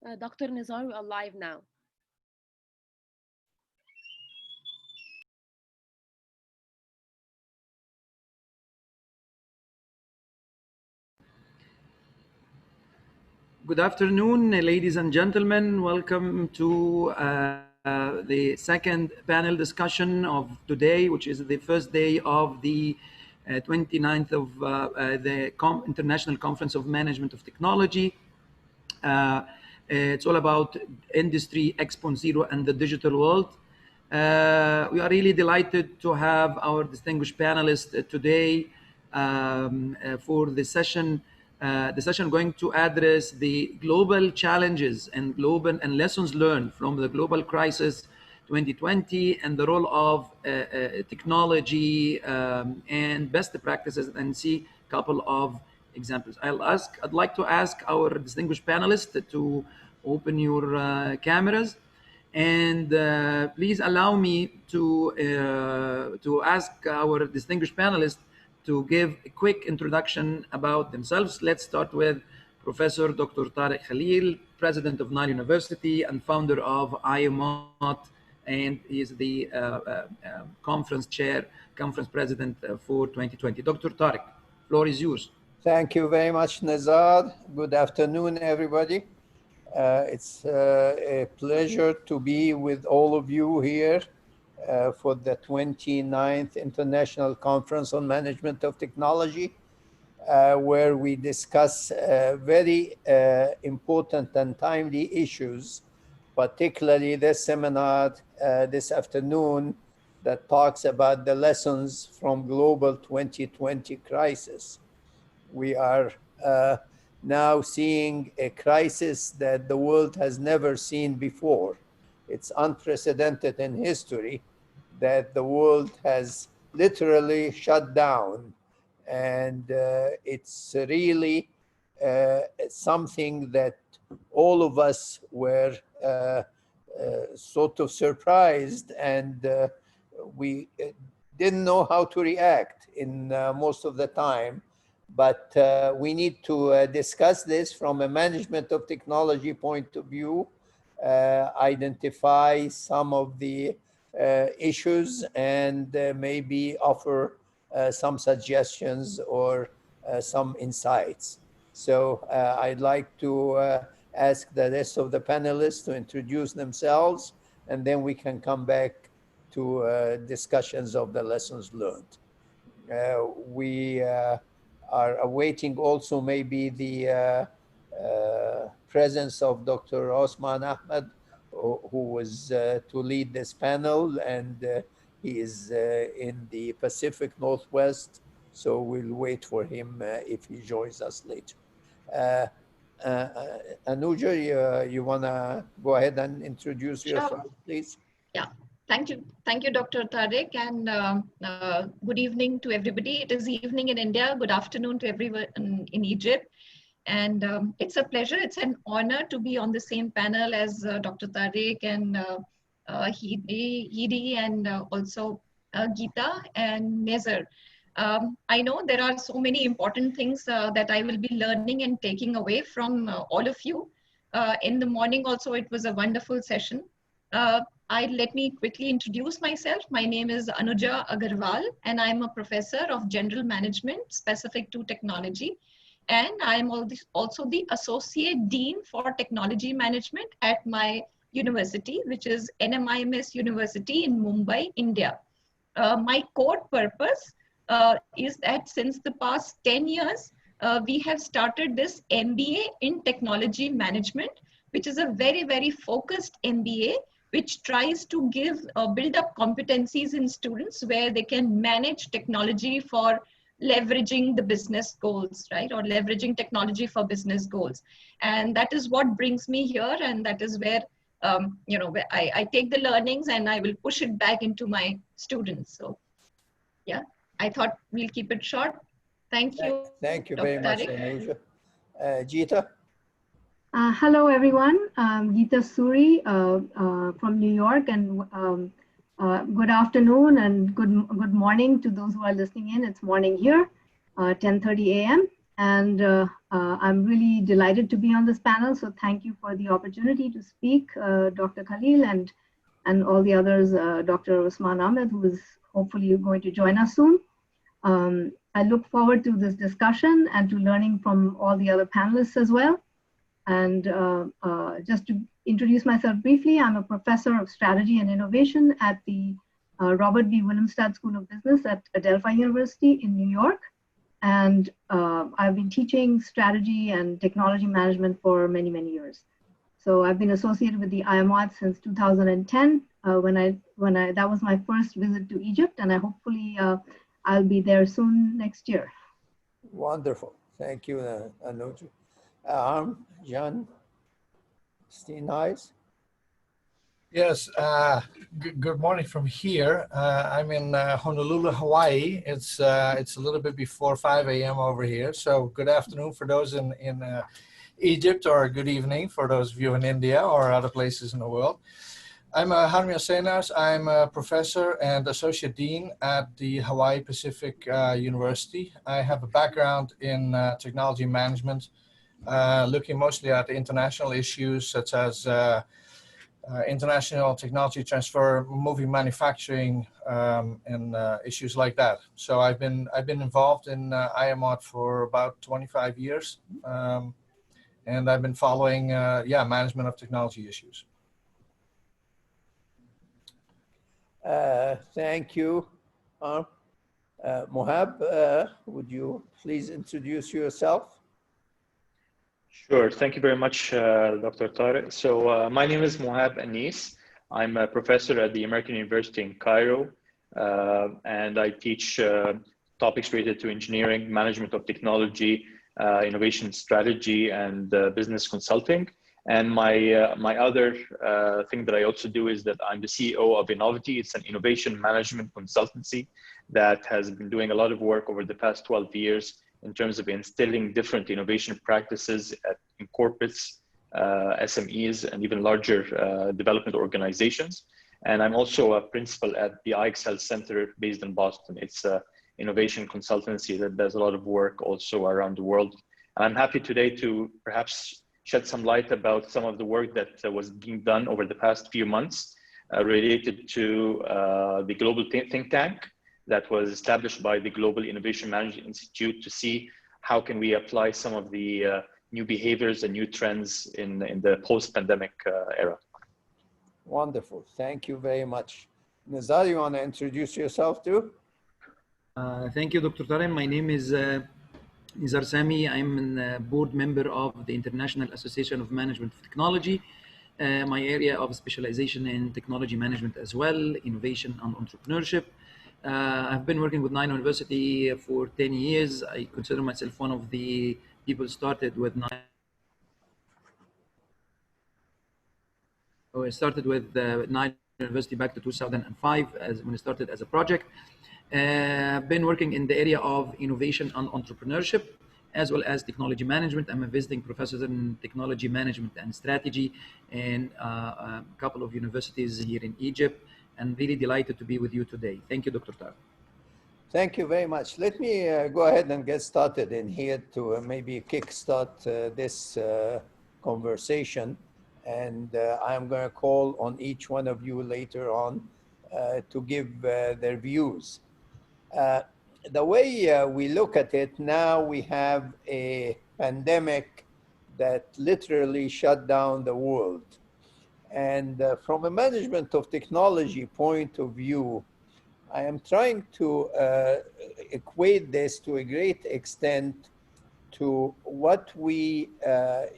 Dr. Nizar, we are live now. Good afternoon, ladies and gentlemen. Welcome to the second panel discussion of today, which is the first day of the 29th of the International Conference of Management of Technology. It's all about Industry X.0 and the digital world. We are really delighted to have our distinguished panelists today for the session. The session going to address the global challenges and lessons learned from the global crisis 2020 and the role of technology and best practices, and see a couple of examples. I'd like to ask our distinguished panelists to open your cameras, and please allow me to ask our distinguished panelists to give a quick introduction about themselves. Let's start with Professor Dr. Tariq Khalil, President of Nile University and founder of IAMOT, and he is the conference president for 2020. Dr. Tariq, floor is yours. Thank you very much, Nazar. Good afternoon, everybody. It's a pleasure to be with all of you here for the 29th International Conference on Management of Technology, where we discuss very important and timely issues, particularly this seminar this afternoon that talks about the lessons from global 2020 crisis. We are now seeing a crisis that the world has never seen before. It's unprecedented in history that the world has literally shut down. And it's really something that all of us were sort of surprised, and we didn't know how to react in most of the time. But we need to discuss this from a management of technology point of view, identify some of the issues, and maybe offer some suggestions or some insights. So I'd like to ask the rest of the panelists to introduce themselves, and then we can come back to discussions of the lessons learned. We are awaiting also maybe the presence of Dr. Osman Ahmed, who was to lead this panel, and he is in the Pacific Northwest, so we'll wait for him if he joins us later. Anuja, you want to go ahead and introduce yourself, please? Yeah. Thank you, Dr. Tariq, and good evening to everybody. It is evening in India. Good afternoon to everyone in Egypt. And it's a pleasure, it's an honor to be on the same panel as Dr. Tariq and Hidi and also Gita and Nezar. I know there are so many important things that I will be learning and taking away from all of you. In the morning also, it was a wonderful session. Let me quickly introduce myself. My name is Anuja Agarwal, and I'm a professor of general management specific to technology. And I'm also the associate dean for technology management at my university, which is NMIMS University in Mumbai, India. My core purpose is that since the past 10 years, we have started this MBA in technology management, which is a very, very focused MBA, which tries to build up competencies in students where they can manage technology for leveraging the business goals, right? Or leveraging technology for business goals. And that is what brings me here. And that is where, where I take the learnings and I will push it back into my students. So yeah, I thought we'll keep it short. Thank you. Thank you very much, Anuja. Gita? Hello, everyone. Gita Suri from New York, and good afternoon and good morning to those who are listening in. It's morning here, 10:30 a.m. And I'm really delighted to be on this panel. So thank you for the opportunity to speak, Dr. Khalil and all the others, Dr. Usman Ahmed, who is hopefully going to join us soon. I look forward to this discussion and to learning from all the other panelists as well. And just to introduce myself briefly, I'm a professor of strategy and innovation at the Robert B. Willemstad School of Business at Adelphi University in New York. And I've been teaching strategy and technology management for many, many years. So I've been associated with the IAMOT since 2010, that was my first visit to Egypt, and hopefully I'll be there soon next year. Wonderful. Thank you, Anuja. John Steenhuis. Yes, good morning from here. I'm in Honolulu, Hawaii. It's a little bit before 5 a.m. over here. So good afternoon for those in Egypt, or good evening for those of you in India or other places in the world. I'm Hanmi Asenas. I'm a professor and associate dean at the Hawaii Pacific University. I have a background in technology management, looking mostly at international issues such as international technology transfer, moving manufacturing, and issues like that. So I've been involved in IAMOT for about 25 years, and I've been following management of technology issues. Thank you. Mohab, would you please introduce yourself? Sure. Thank you very much, Dr. Tariq. So my name is Mohab Anis. I'm a professor at the American University in Cairo, and I teach topics related to engineering, management of technology, innovation strategy, and business consulting. And my other thing that I also do is that I'm the CEO of Innovity. It's an innovation management consultancy that has been doing a lot of work over the past 12 years in terms of instilling different innovation practices in corporates, SMEs, and even larger development organizations. And I'm also a principal at the IXL Center based in Boston. It's an innovation consultancy that does a lot of work also around the world. And I'm happy today to perhaps shed some light about some of the work that was being done over the past few months related to the global think tank that was established by the Global Innovation Management Institute to see how can we apply some of the new behaviors and new trends in the post-pandemic era. Wonderful. Thank you very much. Nizar, you want to introduce yourself too? Thank you, Dr. Tarem. My name is Nizar Sami. I'm a board member of the International Association of Management of Technology. My area of specialization in technology management as well, innovation and entrepreneurship. I've been working with Nile University for 10 years. I consider myself one of the people started with Nile. I started with Nile University back to 2005 when I started as a project. I've been working in the area of innovation and entrepreneurship, as well as technology management. I'm a visiting professor in technology management and strategy in a couple of universities here in Egypt. And really delighted to be with you today. Thank you, Dr. Tar. Thank you very much. Let me go ahead and get started in here to maybe kickstart this conversation. And I'm going to call on each one of you later on to give their views. The way we look at it now, we have a pandemic that literally shut down the world. And from a management of technology point of view, I am trying to equate this to a great extent to what we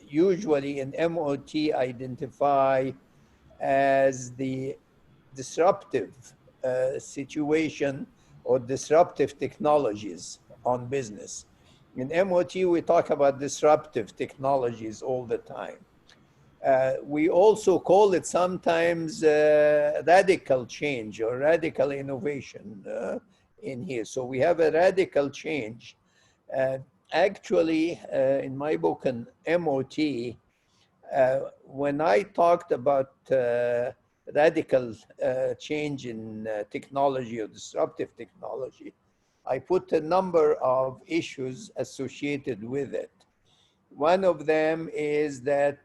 usually in MOT identify as the disruptive situation or disruptive technologies on business. In MOT, we talk about disruptive technologies all the time. We also call it sometimes radical change or radical innovation in here. So we have a radical change. Actually, in my book on MOT, when I talked about radical change in technology or disruptive technology, I put a number of issues associated with it. One of them is that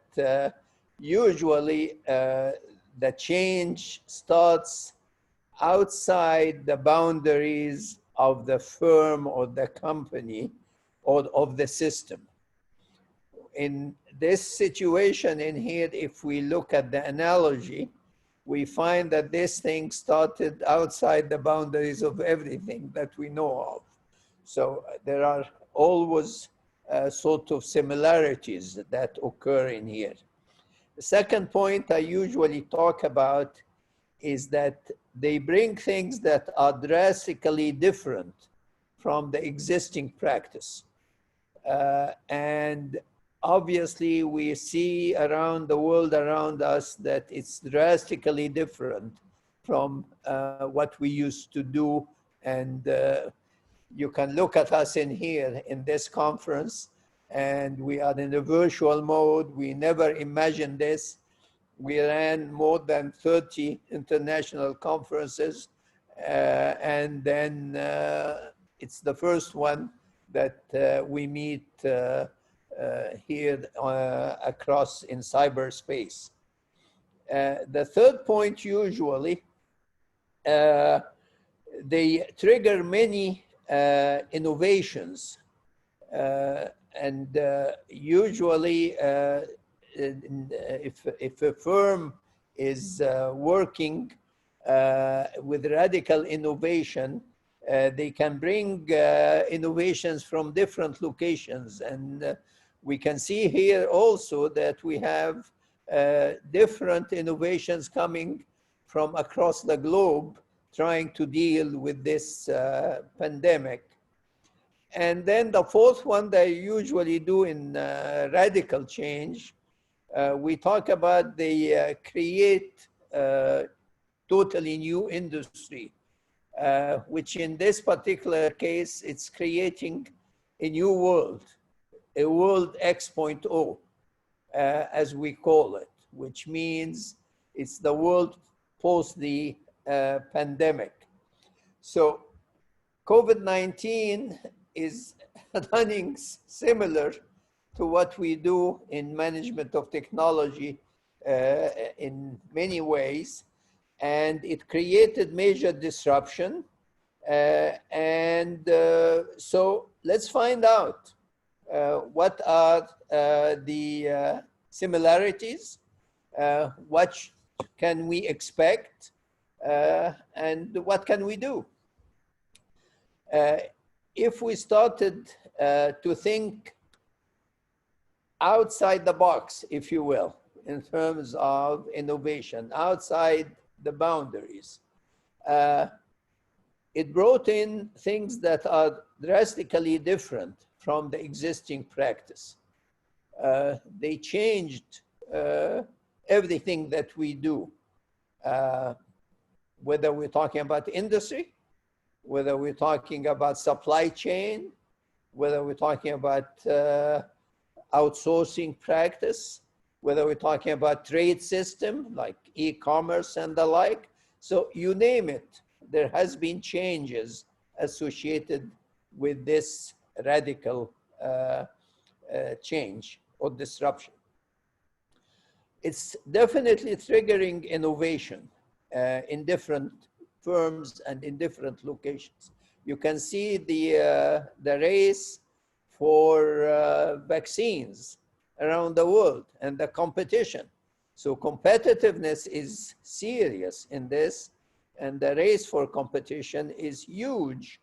usually the change starts outside the boundaries of the firm or the company or of the system. In this situation in here, if we look at the analogy, we find that this thing started outside the boundaries of everything that we know of. So there are always sort of similarities that occur in here. The second point I usually talk about is that they bring things that are drastically different from the existing practice. And obviously we see around the world around us that it's drastically different from what we used to do. And you can look at us in here in this conference, and we are in a virtual mode. We never imagined this. We ran more than 30 international conferences, and then it's the first one that we meet here across in cyberspace. The third point, usually, they trigger many innovations, and usually if a firm is working with radical innovation, they can bring innovations from different locations. And we can see here also that we have different innovations coming from across the globe trying to deal with this pandemic. And then the fourth one that I usually do in radical change, we talk about the create totally new industry, which in this particular case, it's creating a new world, a world X.0, as we call it, which means it's the world post the pandemic. So COVID-19 is running similar to what we do in management of technology in many ways. And it created major disruption. So let's find out what are the similarities, what can we expect, and what can we do? If we started to think outside the box, if you will, in terms of innovation, outside the boundaries, it brought in things that are drastically different from the existing practice. They changed everything that we do, whether we're talking about industry, whether we're talking about supply chain, whether we're talking about outsourcing practice, whether we're talking about trade system like e-commerce and the like. So you name it, there has been changes associated with this radical change or disruption. It's definitely triggering innovation in different firms and in different locations. You can see the race for vaccines around the world and the competition. So competitiveness is serious in this, and the race for competition is huge.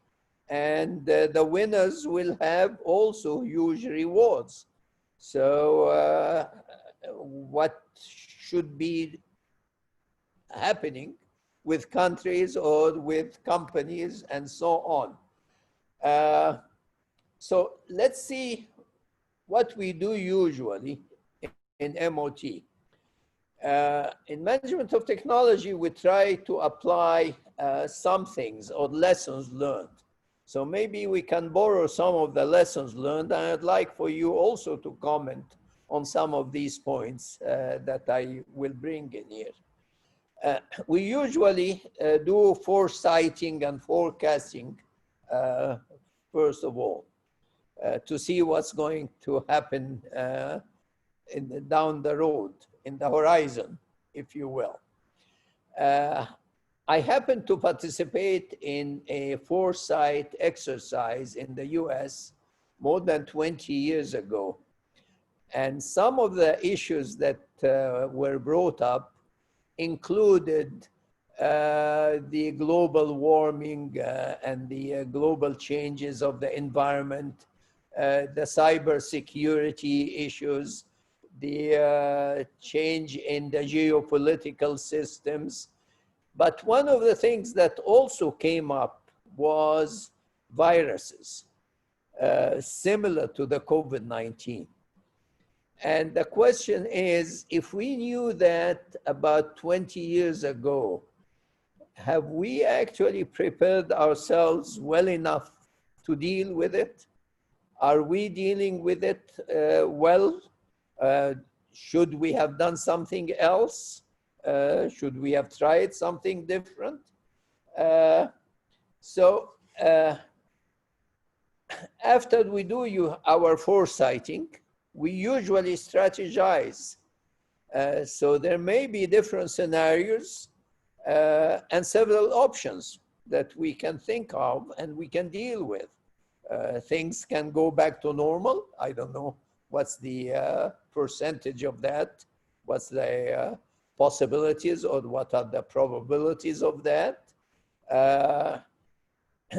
And the winners will have also huge rewards. So what should be happening with countries or with companies and so on. So let's see what we do usually in MOT. In management of technology, we try to apply some things or lessons learned. So maybe we can borrow some of the lessons learned, and I'd like for you also to comment on some of these points that I will bring in here. We usually do foresighting and forecasting first of all, to see what's going to happen down the road, in the horizon, if you will. I happened to participate in a foresight exercise in the US more than 20 years ago. And some of the issues that were brought up included the global warming and the global changes of the environment, the cybersecurity issues, the change in the geopolitical systems. But one of the things that also came up was viruses, similar to the COVID-19. And the question is, if we knew that about 20 years ago, have we actually prepared ourselves well enough to deal with it? Are we dealing with it well? Should we have done something else? Should we have tried something different? After we do our foresighting, we usually strategize. So there may be different scenarios and several options that we can think of and we can deal with. Things can go back to normal. I don't know what's the percentage of that, what's the possibilities or what are the probabilities of that.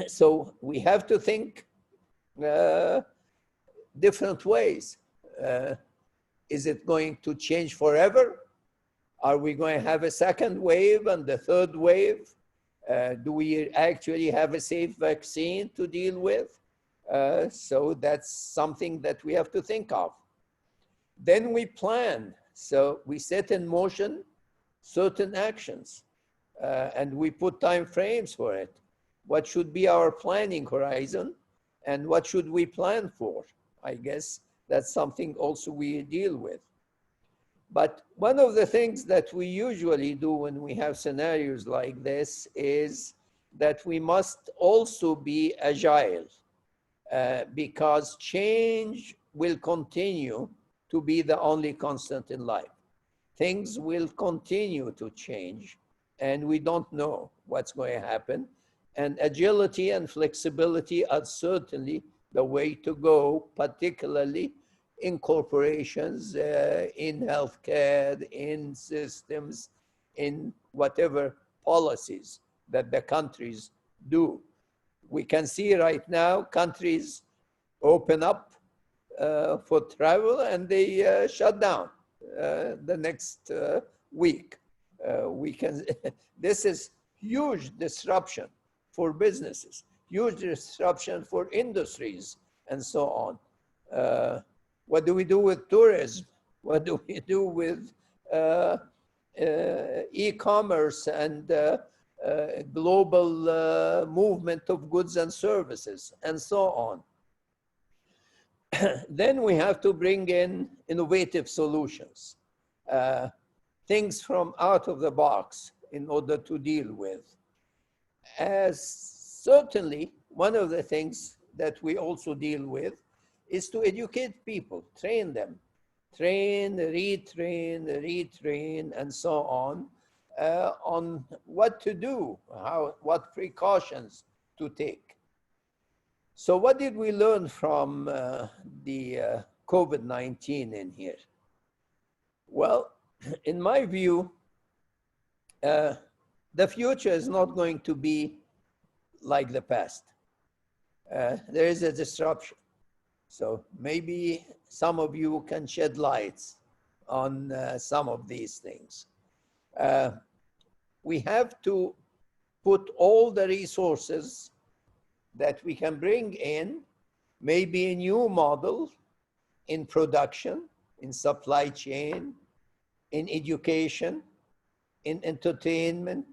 So we have to think different ways. Is it going to change forever? Are we going to have a second wave and the third wave? Do we actually have a safe vaccine to deal with? So that's something that we have to think of. Then we plan. So we set in motion certain actions and we put time frames for it. What should be our planning horizon and what should we plan for? I guess that's something also we deal with. But one of the things that we usually do when we have scenarios like this is that we must also be agile because change will continue to be the only constant in life. Things will continue to change and we don't know what's going to happen. And agility and flexibility are certainly the way to go, particularly in corporations, in healthcare, in systems, in whatever policies that the countries do. We can see right now countries open up for travel and they shut down the next week. This is huge disruption for businesses, huge disruption for industries and so on. What do we do with tourism? What do we do with e-commerce and global movement of goods and services and so on? Then we have to bring in innovative solutions, things from out of the box in order to deal with. As certainly one of the things that we also deal with is to educate people, train them, train, retrain, and so on what to do, what precautions to take. So what did we learn from the COVID-19 in here? Well, in my view, the future is not going to be like the past. There is a disruption. So maybe some of you can shed lights on some of these things. We have to put all the resources that we can bring in, maybe a new model in production, in supply chain, in education, in entertainment,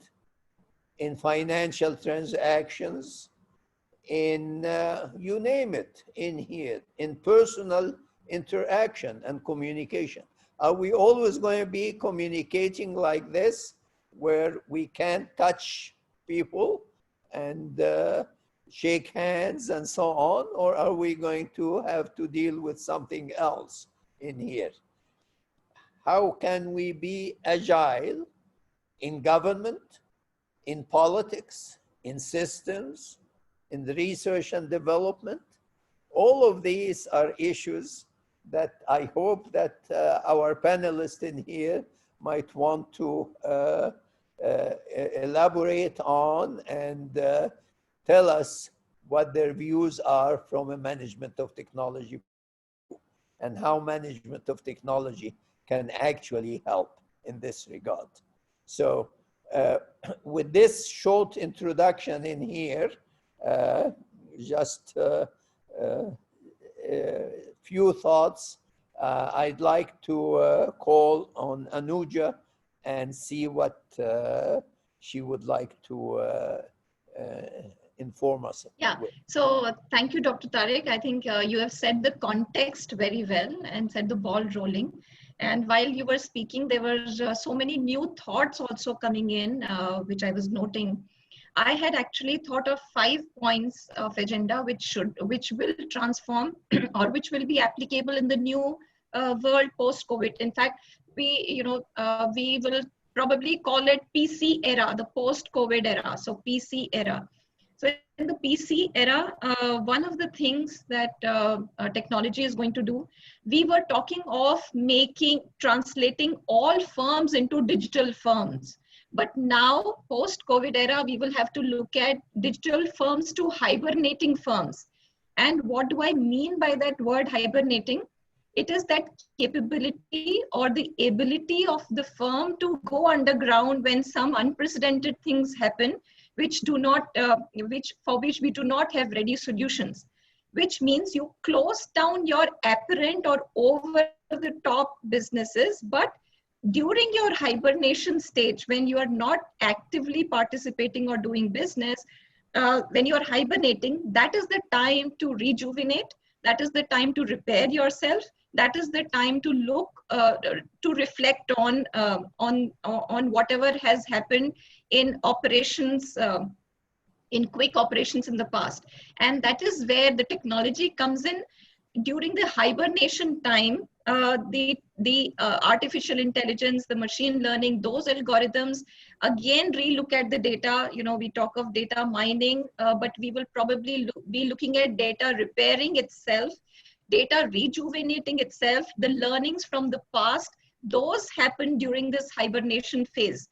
in financial transactions, in you name it in here, in personal interaction and communication. Are we always going to be communicating like this, where we can't touch people and shake hands and so on, or are we going to have to deal with something else in here? How can we be agile in government, in politics, in systems, in the research and development? All of these are issues that I hope that our panelists in here might want to elaborate on and tell us what their views are from a management of technology and how management of technology can actually help in this regard. So with this short introduction in here, just few thoughts. I'd like to call on Anuja and see what she would like to inform us. Yeah, so thank you, Dr. Tariq. I think you have set the context very well and set the ball rolling. And while you were speaking, there were so many new thoughts also coming in, which I was noting. I had actually thought of 5 points of agenda which will transform or which will be applicable in the new world post-COVID. In fact, we will probably call it PC era, the post-COVID era. So PC era. So in the PC era, one of the things that technology is going to do, we were talking of translating all firms into digital firms. But now, post-COVID era, we will have to look at digital firms to hibernating firms. And what do I mean by that word hibernating? It is that capability or the ability of the firm to go underground when some unprecedented things happen, for which we do not have ready solutions. Which means you close down your apparent or over-the-top businesses, but during your hibernation stage, when you are not actively participating or doing business, when you are hibernating, that is the time to rejuvenate. That is the time to repair yourself. That is the time to look, to reflect on whatever has happened in operations, in quick operations in the past. And that is where the technology comes in. During the hibernation time, the artificial intelligence, the machine learning, those algorithms, again, relook at the data. We talk of data mining, but we will probably be looking at data repairing itself, data rejuvenating itself. The learnings from the past, those happen during this hibernation phase.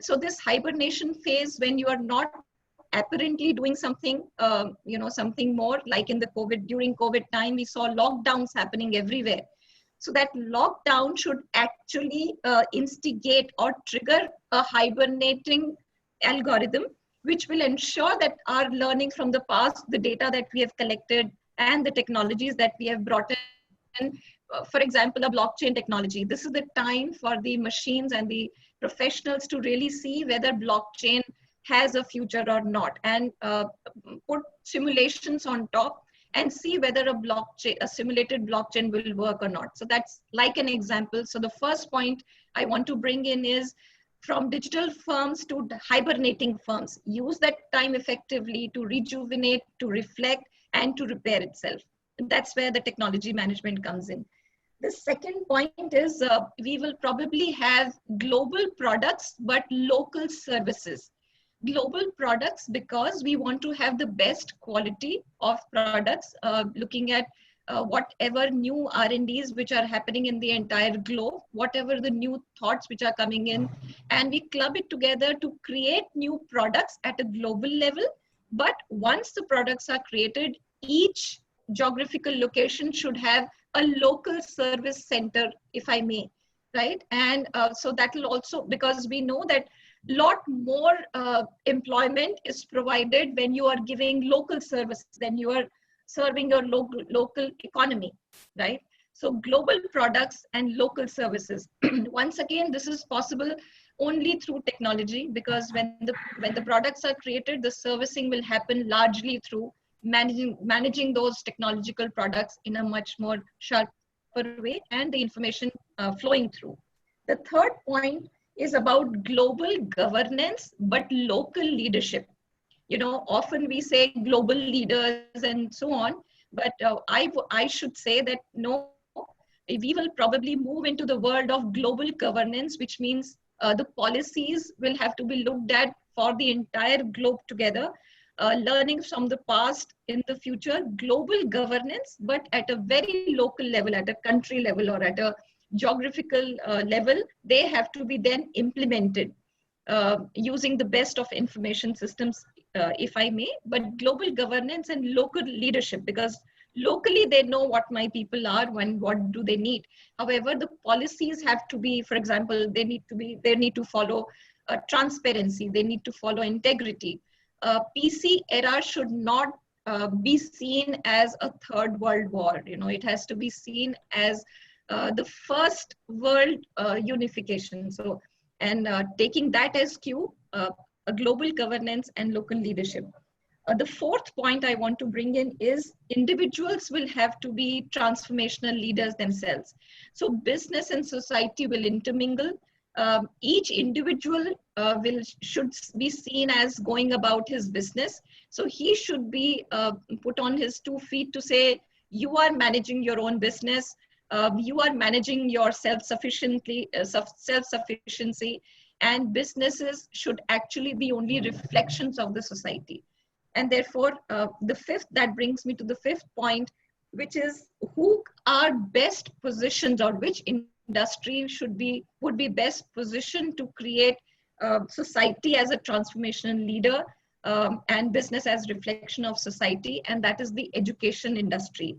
So this hibernation phase, when you are not apparently doing something, something more, like in during COVID time, we saw lockdowns happening everywhere. So that lockdown should actually instigate or trigger a hibernating algorithm, which will ensure that our learning from the past, the data that we have collected and the technologies that we have brought in, for example, a blockchain technology. This is the time for the machines and the professionals to really see whether blockchain has a future or not, and put simulations on top and see whether a simulated blockchain will work or not. So that's like an example. So the first point I want to bring in is, from digital firms to hibernating firms, use that time effectively to rejuvenate, to reflect, and to repair itself. And that's where the technology management comes in. The second point is we will probably have global products, but local services. Global products, because we want to have the best quality of products, looking at whatever new R&Ds which are happening in the entire globe, whatever the new thoughts which are coming in, and we club it together to create new products at a global level. But once the products are created, each geographical location should have a local service center, if I may, right? And so that will also, because we know that lot more employment is provided when you are giving local services, then you are serving your local economy, right? So global products and local services. Once again, this is possible only through technology, because when the products are created, the servicing will happen largely through managing those technological products in a much more sharper way, and the information flowing through. The third point is about global governance, but local leadership. Often we say global leaders and so on, but I should say that no, we will probably move into the world of global governance, which means the policies will have to be looked at for the entire globe together, learning from the past in the future, global governance, but at a very local level, at a country level or at a geographical level, they have to be then implemented using the best of information systems, if I may, but global governance and local leadership, because locally they know what my people are, when, what do they need. However, the policies have to be, for example, they need to follow transparency, they need to follow integrity. PC era should not be seen as a third world war. It has to be seen as the first world unification. So, and taking that as cue, a global governance and local leadership. The fourth point I want to bring in is individuals will have to be transformational leaders themselves. So business and society will intermingle. Each individual should be seen as going about his business. So he should be put on his 2 feet to say, you are managing your own business. You are managing your self-sufficiency, and businesses should actually be only reflections of the society. And therefore, that brings me to the fifth point, which is who are best positioned, or which industry would be best positioned to create society as a transformational leader, and business as reflection of society, and that is the education industry.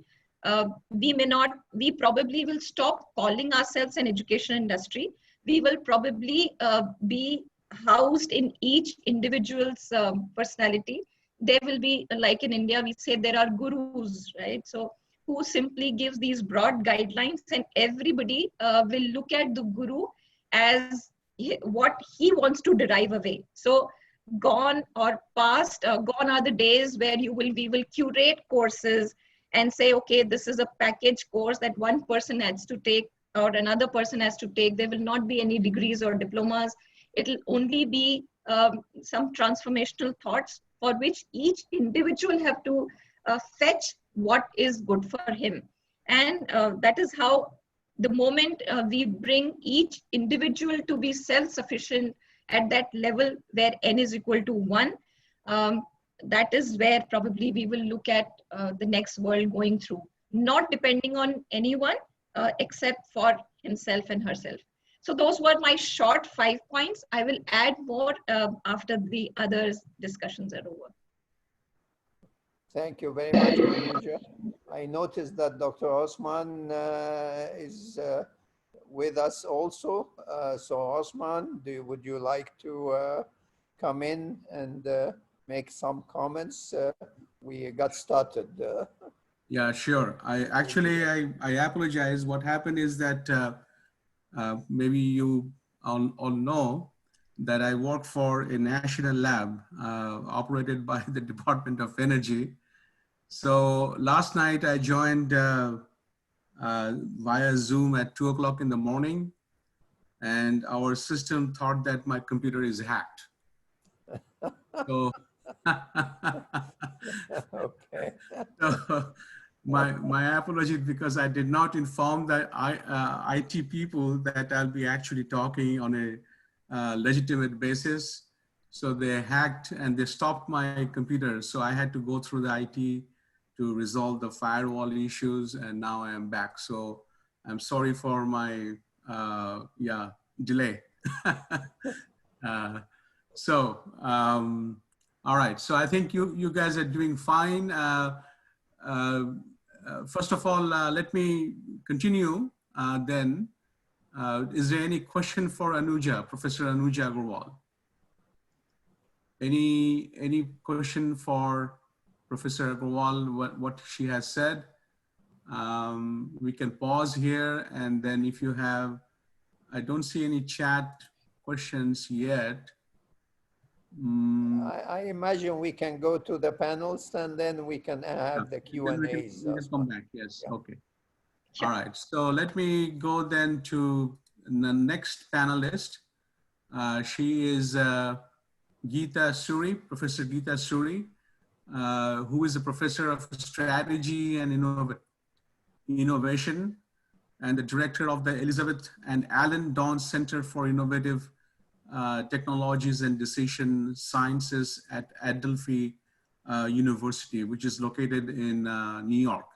We probably will stop calling ourselves an education industry. We will probably be housed in each individual's personality. There will be, like in India, we say there are gurus, right? So who simply gives these broad guidelines, and everybody will look at the guru as what he wants to derive away. So gone or past, gone are the days where we will curate courses and say, okay, this is a package course that one person has to take or another person has to take. There will not be any degrees or diplomas. It'll only be some transformational thoughts for which each individual have to fetch what is good for him. And that is how the moment we bring each individual to be self-sufficient at that level where n is equal to 1, that is where probably we will look at the next world going through, not depending on anyone except for himself and herself. So those were my short 5 points. I will add more after the others discussions are over. Thank you very much, Anuja. I noticed that Dr. Osman is with us also. So Osman, would you like to come in and make some comments? We got started. Yeah, sure. I apologize. What happened is that maybe you all know that I work for a national lab operated by the Department of Energy. So last night I joined via Zoom at 2 o'clock in the morning, and our system thought that my computer is hacked. So, okay. So my apologies, because I did not inform the IT people that I'll be actually talking on a legitimate basis. So they hacked and they stopped my computer. So I had to go through the IT to resolve the firewall issues, and now I am back. So I'm sorry for my delay. All right. So I think you guys are doing fine. First of all, let me continue then. Is there any question for Anuja, Professor Anuja Agarwal? Any question for Professor Agarwal, what she has said? We can pause here, and then if you have, I don't see any chat questions yet. I imagine we can go to the panels and then we can have the Q&As. We can come back, yes, Yeah. okay. Sure. All right, so let me go then to the next panelist. She is Gita Suri, Professor Gita Suri, who is a professor of strategy and innovation and the director of the Elizabeth and Alan Dawn Center for Innovative Technologies and Decision Sciences at Adelphi University, which is located in New York.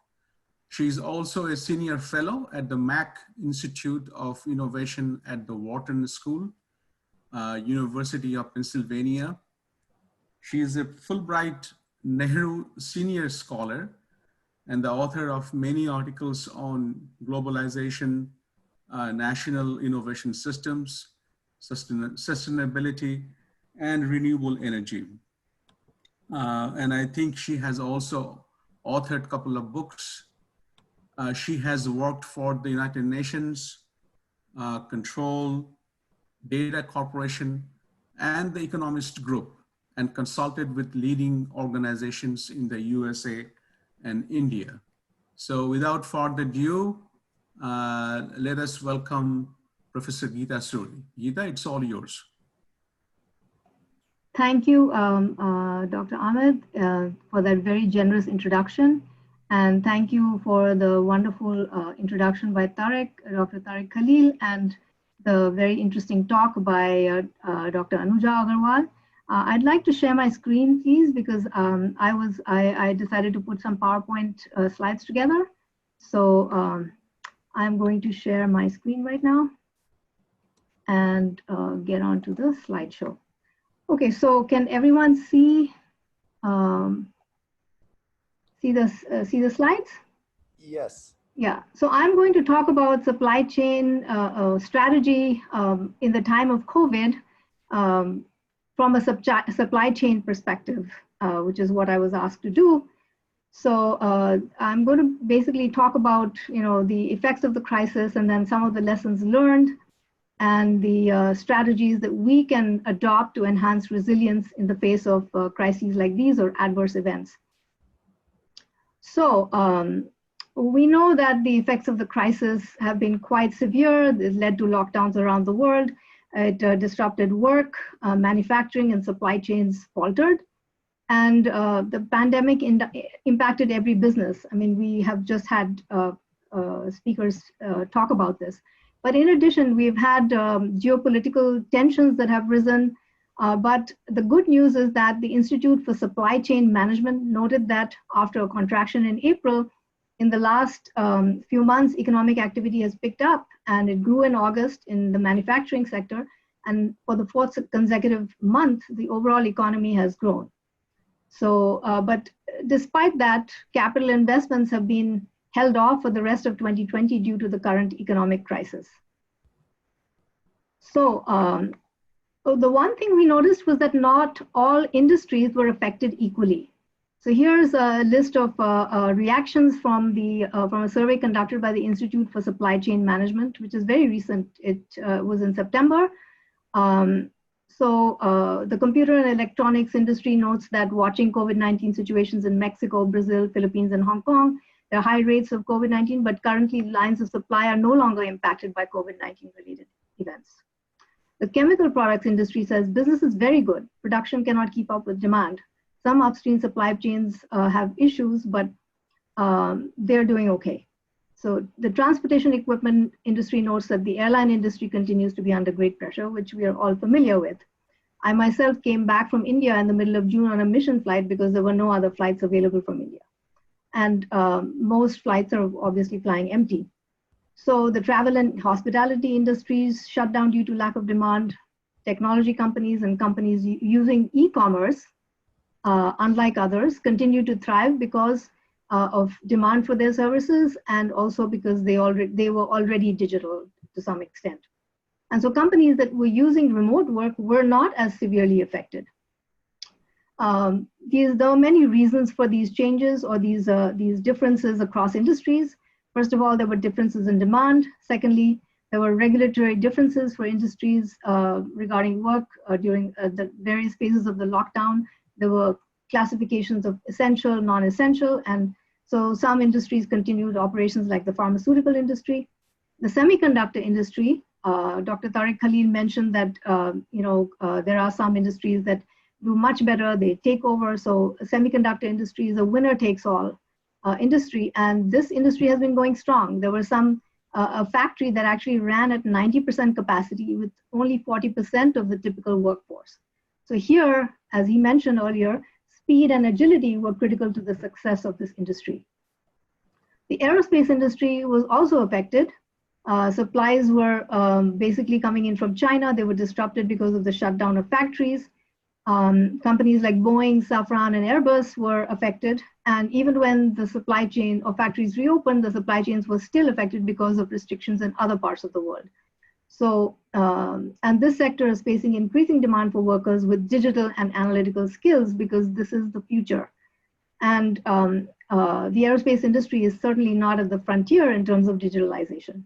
She's also a senior fellow at the Mack Institute of Innovation at the Wharton School, University of Pennsylvania. She is a Fulbright Nehru Senior Scholar and the author of many articles on globalization, national innovation systems, sustainability, and renewable energy. And I think she has also authored a couple of books. She has worked for the United Nations, Control, Data Corporation, and the Economist Group, and consulted with leading organizations in the USA and India. So without further ado, let us welcome Professor Gita Suri. Gita, it's all yours. Thank you, Dr. Ahmed, for that very generous introduction. And thank you for the wonderful introduction by Dr. Tariq Khalil, and the very interesting talk by Dr. Anuja Agarwal. I'd like to share my screen, please, because I decided to put some PowerPoint slides together. So I'm going to share my screen right now and get onto the slideshow. Okay, so can everyone see the slides? Yes. Yeah, so I'm going to talk about supply chain strategy in the time of COVID from a supply chain perspective, which is what I was asked to do. So I'm going to basically talk about, the effects of the crisis, and then some of the lessons learned and the strategies that we can adopt to enhance resilience in the face of crises like these or adverse events. So we know that the effects of the crisis have been quite severe. It led to lockdowns around the world. It disrupted work, manufacturing, and supply chains faltered. And the pandemic impacted every business. I mean, we have just had speakers talk about this. But in addition, we've had geopolitical tensions that have risen. But the good news is that the Institute for Supply Chain Management noted that after a contraction in April, in the last few months, economic activity has picked up, and it grew in August in the manufacturing sector. And for the fourth consecutive month, the overall economy has grown. So, but despite that, capital investments have been held off for the rest of 2020 due to the current economic crisis. So the one thing we noticed was that not all industries were affected equally. So here's a list of reactions from a survey conducted by the Institute for Supply Chain Management, which is very recent. It was in September. The computer and electronics industry notes that watching COVID-19 situations in Mexico, Brazil, Philippines, and Hong Kong, there are high rates of COVID-19, but currently lines of supply are no longer impacted by COVID-19 related events. The chemical products industry says business is very good. Production cannot keep up with demand. Some upstream supply chains have issues, but they're doing okay. So the transportation equipment industry notes that the airline industry continues to be under great pressure, which we are all familiar with. I myself came back from India in the middle of June on a mission flight because there were no other flights available from India. And most flights are obviously flying empty. So the travel and hospitality industries shut down due to lack of demand. Technology companies and companies using e-commerce, unlike others, continue to thrive because of demand for their services, and also because they were already digital to some extent. And so companies that were using remote work were not as severely affected. There are many reasons for these changes or these differences across industries. First of all, there were differences in demand. Secondly, there were regulatory differences for industries regarding work during the various phases of the lockdown. There were classifications of essential, non-essential, and so some industries continued operations like the pharmaceutical industry. The semiconductor industry, Dr. Tariq Khalil mentioned that there are some industries that do much better, they take over. So semiconductor industry is a winner takes all industry, and this industry has been going strong. There were some a factory that actually ran at 90% capacity with only 40% of the typical workforce. So here, as he mentioned earlier, speed and agility were critical to the success of this industry. The aerospace industry was also affected. Supplies were basically coming in from China. They were disrupted because of the shutdown of factories. Companies like Boeing, Safran, and Airbus were affected. And even when the supply chain of factories reopened, the supply chains were still affected because of restrictions in other parts of the world. So, and this sector is facing increasing demand for workers with digital and analytical skills because this is the future. And the aerospace industry is certainly not at the frontier in terms of digitalization.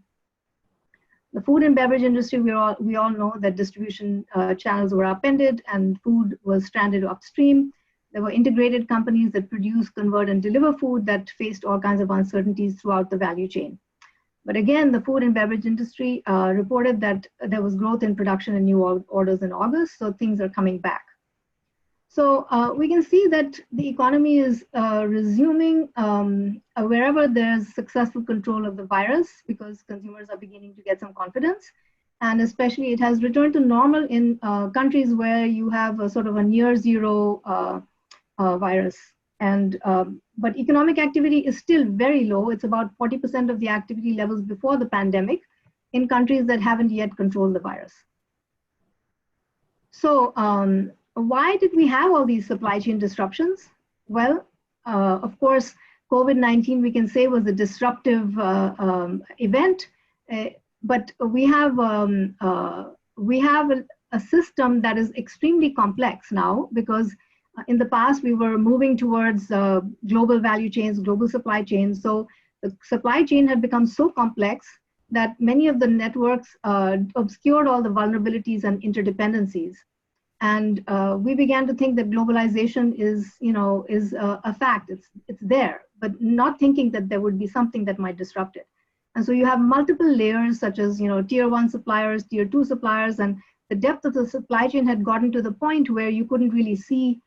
The food and beverage industry, we all know that distribution channels were upended and food was stranded upstream. There were integrated companies that produce, convert, and deliver food that faced all kinds of uncertainties throughout the value chain. But again, the food and beverage industry reported that there was growth in production and new orders in August, so things are coming back. So we can see that the economy is resuming wherever there's successful control of the virus, because consumers are beginning to get some confidence. And especially it has returned to normal in countries where you have a sort of a near zero virus. And but economic activity is still very low. It's about 40% of the activity levels before the pandemic in countries that haven't yet controlled the virus. So why did we have all these supply chain disruptions? Well, of course, COVID-19 we can say was a disruptive event, but we have a system that is extremely complex now, because in the past we were moving towards global value chains, global supply chains. So the supply chain had become so complex that many of the networks obscured all the vulnerabilities and interdependencies. And we began to think that globalization is a fact. It's there, but not thinking that there would be something that might disrupt it. And so you have multiple layers, such as tier 1 suppliers, tier 2 suppliers, and the depth of the supply chain had gotten to the point where you couldn't really see.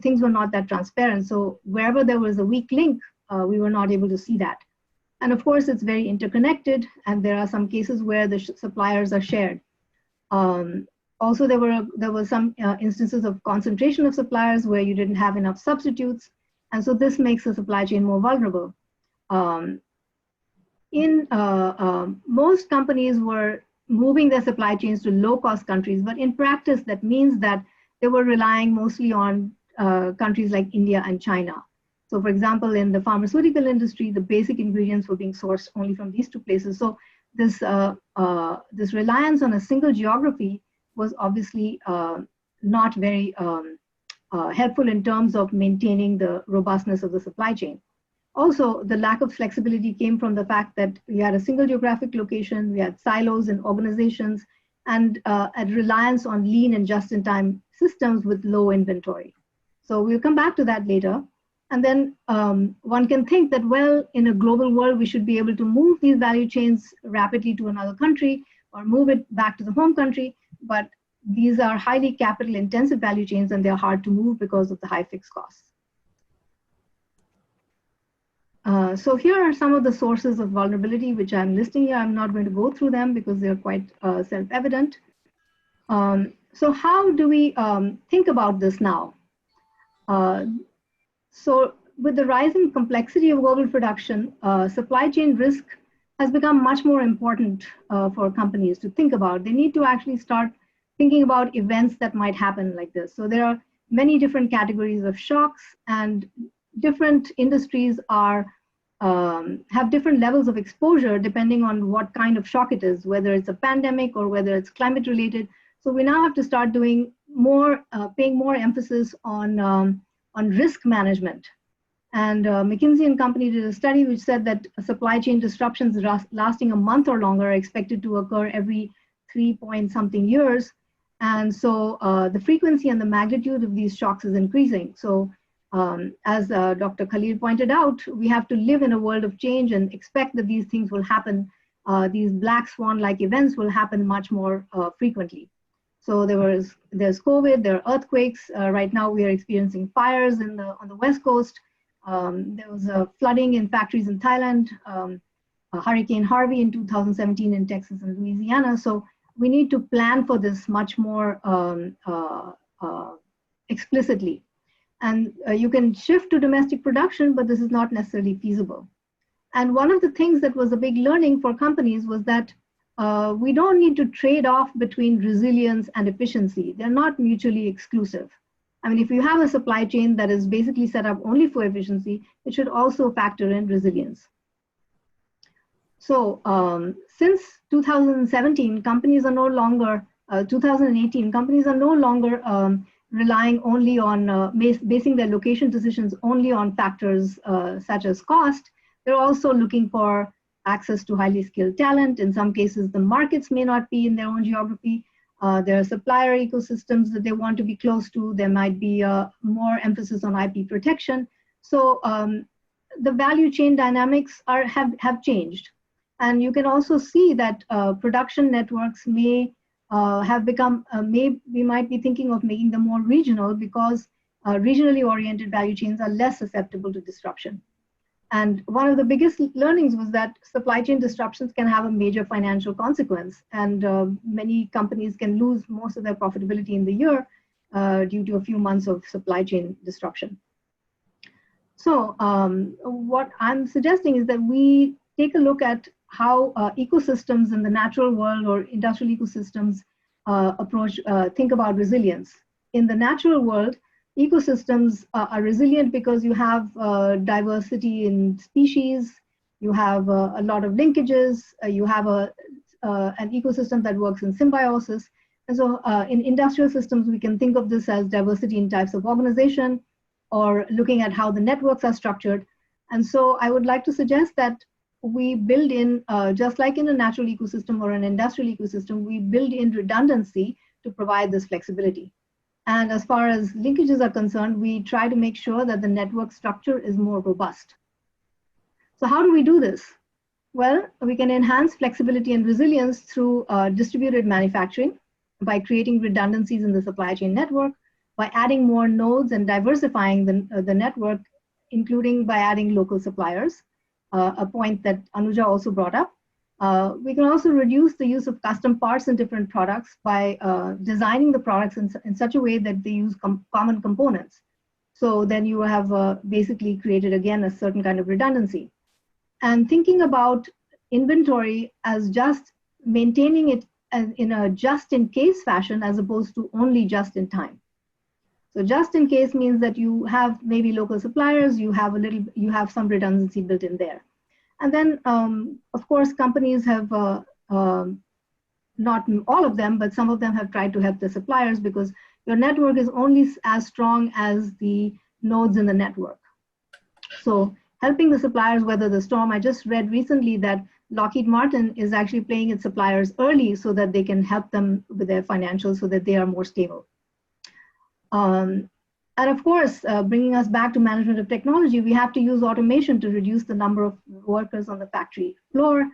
Things were not that transparent. So wherever there was a weak link, we were not able to see that. And of course, it's very interconnected, and there are some cases where the suppliers are shared. Also, there were some instances of concentration of suppliers where you didn't have enough substitutes. And so this makes the supply chain more vulnerable. Most companies were moving their supply chains to low-cost countries, but in practice, that means that they were relying mostly on countries like India and China. So for example, in the pharmaceutical industry, the basic ingredients were being sourced only from these two places. So this reliance on a single geography was obviously not very helpful in terms of maintaining the robustness of the supply chain. Also, the lack of flexibility came from the fact that we had a single geographic location, we had silos in organizations, and a reliance on lean and just-in-time systems with low inventory. So we'll come back to that later. And then one can think that, well, in a global world, we should be able to move these value chains rapidly to another country or move it back to the home country. But these are highly capital intensive value chains, and they're hard to move because of the high fixed costs. So here are some of the sources of vulnerability, which I'm listing here. I'm not going to go through them because they're quite self-evident. So how do we think about this now? So with the rising complexity of global production, supply chain risk has become much more important for companies to think about. They need to actually start thinking about events that might happen like this. So there are many different categories of shocks, and different industries are have different levels of exposure depending on what kind of shock it is, whether it's a pandemic or whether it's climate related. So we now have to start doing more, paying more emphasis on risk management. And McKinsey and Company did a study which said that supply chain disruptions lasting a month or longer are expected to occur every 3-point-something years. And so the frequency and the magnitude of these shocks is increasing. So as Dr. Khalil pointed out, we have to live in a world of change and expect that these things will happen. These black swan-like events will happen much more frequently. So there's COVID, there are earthquakes. Right now we are experiencing fires on the West Coast. There was flooding in factories in Thailand, Hurricane Harvey in 2017 in Texas and Louisiana. So we need to plan for this much more explicitly. And you can shift to domestic production, but this is not necessarily feasible. And one of the things that was a big learning for companies was that we don't need to trade off between resilience and efficiency. They're not mutually exclusive. I mean, if you have a supply chain that is basically set up only for efficiency, it should also factor in resilience. So since 2017, companies are no longer, 2018, companies are no longer relying only on, basing their location decisions only on factors such as cost. They're also looking for access to highly skilled talent. In some cases, the markets may not be in their own geography. There are supplier ecosystems that they want to be close to. There might be more emphasis on IP protection. So the value chain dynamics have changed. And you can also see that production networks may have become, we might be thinking of making them more regional because regionally oriented value chains are less susceptible to disruption. And one of the biggest learnings was that supply chain disruptions can have a major financial consequence. And many companies can lose most of their profitability in the year due to a few months of supply chain disruption. So what I'm suggesting is that we take a look at how ecosystems in the natural world or industrial ecosystems think about resilience. In the natural world, ecosystems are resilient because you have diversity in species, you have a lot of linkages, you have an ecosystem that works in symbiosis. And so in industrial systems, we can think of this as diversity in types of organization or looking at how the networks are structured. And so I would like to suggest that we build in, just like in a natural ecosystem or an industrial ecosystem, we build in redundancy to provide this flexibility. And as far as linkages are concerned, we try to make sure that the network structure is more robust. So how do we do this? Well, we can enhance flexibility and resilience through distributed manufacturing by creating redundancies in the supply chain network, by adding more nodes and diversifying the network, including by adding local suppliers, a point that Anuja also brought up. We can also reduce the use of custom parts in different products by designing the products in such a way that they use common components. So then you have basically created, again, a certain kind of redundancy. And thinking about inventory as just maintaining it in a just-in-case fashion as opposed to only just-in-time. So just-in-case means that you have maybe local suppliers, you have some redundancy built in there. And then, of course, companies have, not all of them, but some of them have tried to help the suppliers because your network is only as strong as the nodes in the network. So helping the suppliers weather the storm. I just read recently that Lockheed Martin is actually paying its suppliers early so that they can help them with their financials so that they are more stable. And of course, bringing us back to management of technology, we have to use automation to reduce the number of workers on the factory floor.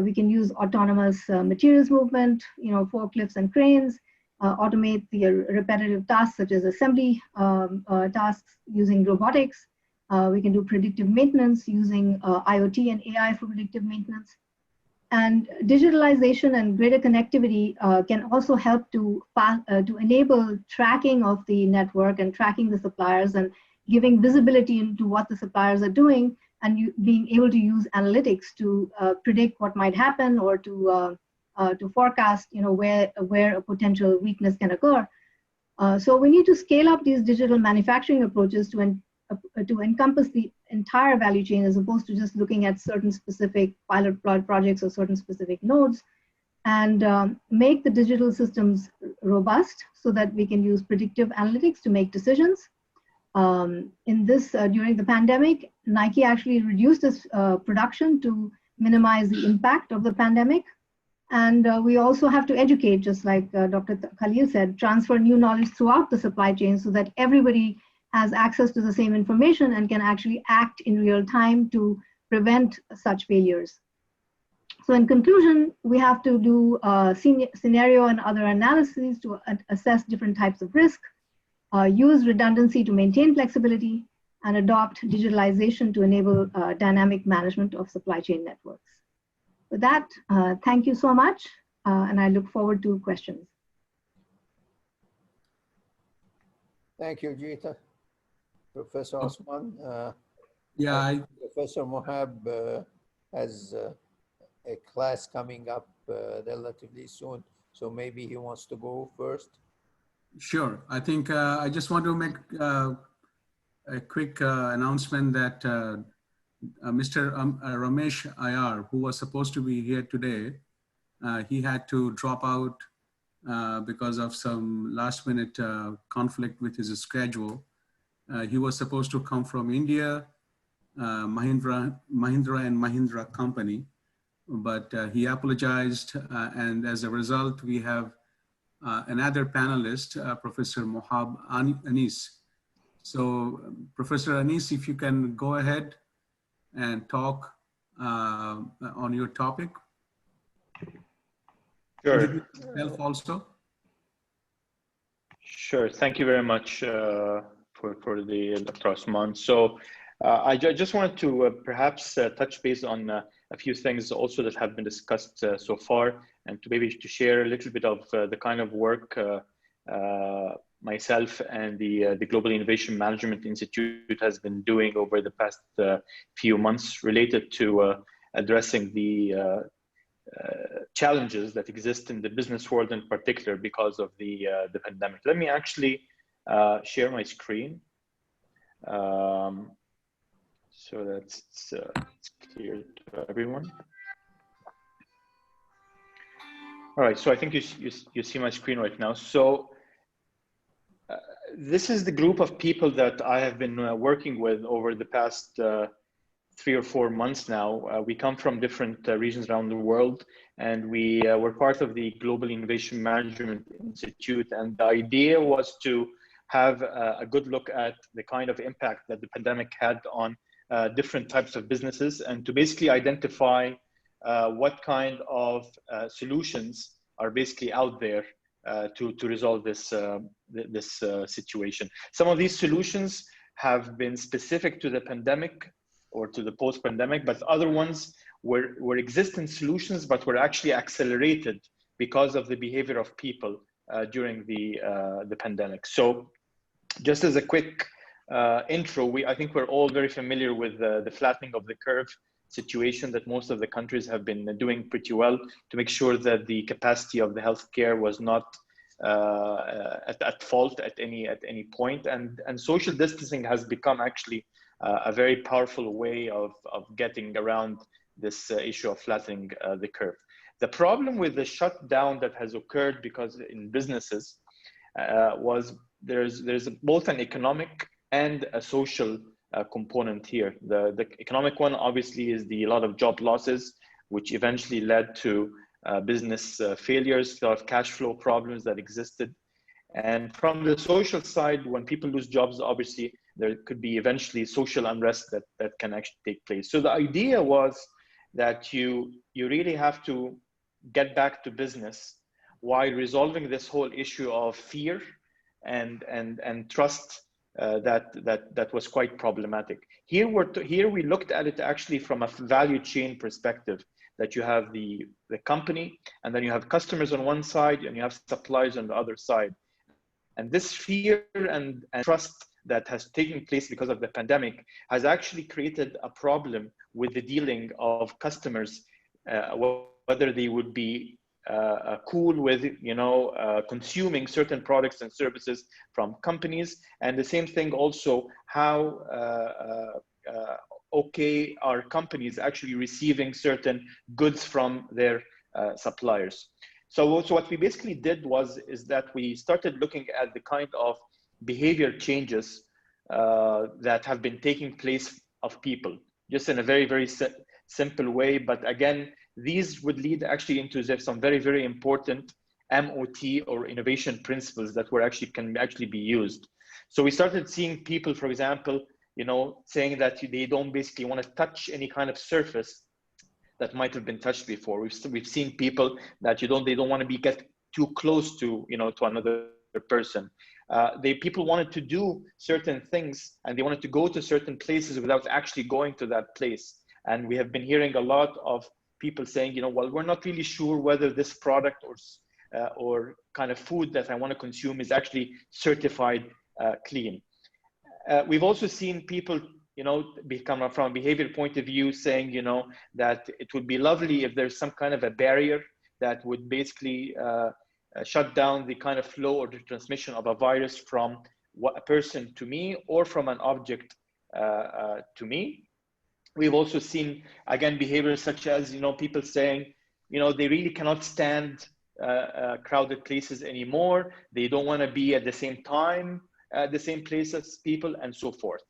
We can use autonomous materials movement, forklifts and cranes, automate the repetitive tasks such as assembly tasks using robotics. We can do predictive maintenance using IoT and AI for predictive maintenance. And digitalization and greater connectivity can also help to enable tracking of the network and tracking the suppliers and giving visibility into what the suppliers are doing and being able to use analytics to predict what might happen or to forecast where a potential weakness can occur. So we need to scale up these digital manufacturing approaches to encompass the entire value chain as opposed to just looking at certain specific pilot projects or certain specific nodes, and make the digital systems robust so that we can use predictive analytics to make decisions. In this, during the pandemic, Nike actually reduced its production to minimize the impact of the pandemic. And we also have to educate, just like Dr. Khalil said, transfer new knowledge throughout the supply chain so that everybody has access to the same information and can actually act in real time to prevent such failures. So in conclusion, we have to do scenario and other analyses to assess different types of risk, use redundancy to maintain flexibility, and adopt digitalization to enable dynamic management of supply chain networks. With that, thank you so much, and I look forward to questions. Thank you, Gita. Professor Osman. Professor Mohab has a class coming up relatively soon, so maybe he wants to go first. Sure. I think I just want to make a quick announcement that Mr. Ramesh Iyer, who was supposed to be here today, he had to drop out because of some last minute conflict with his schedule. He was supposed to come from India, Mahindra and Mahindra company, but he apologized. And as a result, we have another panelist, Professor Mohab Anis. So Professor Anis, if you can go ahead and talk on your topic. Sure. Yourself also. Sure. Thank you very much for the Dr. Osman. So I just wanted to perhaps touch base on a few things also that have been discussed so far, and to maybe to share a little bit of the kind of work myself and the Global Innovation Management Institute has been doing over the past few months related to addressing the challenges that exist in the business world in particular because of the pandemic. Let me actually share my screen so that it's clear to everyone. All right, so I think you see my screen right now. So this is the group of people that I have been working with over the past 3 or 4 months now. We come from different regions around the world, and we were part of the Global Innovation Management Institute. And the idea was to have a good look at the kind of impact that the pandemic had on different types of businesses, and to basically identify what kind of solutions are basically out there to resolve this situation. Some of these solutions have been specific to the pandemic or to the post-pandemic, but other ones were existing solutions, but were actually accelerated because of the behavior of people during the pandemic. So just as a quick intro, I think we're all very familiar with the flattening of the curve situation that most of the countries have been doing pretty well to make sure that the capacity of the healthcare was not at fault at any point, and social distancing has become actually a very powerful way of getting around this issue of flattening the curve. The problem with the shutdown that has occurred because in businesses was there's both an economic and a social component here. The economic one obviously is a lot of job losses, which eventually led to business failures, a lot of cash flow problems that existed. And from the social side, when people lose jobs, obviously there could be eventually social unrest that can actually take place. So the idea was that you really have to get back to business while resolving this whole issue of fear and trust that was quite problematic. Here we looked at it actually from a value chain perspective, that you have the company, and then you have customers on one side, and you have suppliers on the other side. And this fear and trust that has taken place because of the pandemic has actually created a problem with the dealing of customers, whether they would be cool with consuming certain products and services from companies, and the same thing also how okay are companies actually receiving certain goods from their suppliers. So what we basically did is that we started looking at the kind of behavior changes that have been taking place of people, just in a very, very simple way. But again, these would lead actually into some very, very important MOT or innovation principles that can actually be used. So we started seeing people, for example, saying that they don't basically want to touch any kind of surface that might have been touched before. We've seen people that they don't want to get too close to, to another person. People wanted to do certain things, and they wanted to go to certain places without actually going to that place. And we have been hearing a lot of people saying, well, we're not really sure whether this product or kind of food that I want to consume is actually certified clean. We've also seen people, become from a behavior point of view saying, that it would be lovely if there's some kind of a barrier that would basically shut down the kind of flow or the transmission of a virus from a person to me or from an object to me. We've also seen, again, behaviors such as, people saying, they really cannot stand crowded places anymore. They don't want to be at the same time, the same place as people, and so forth.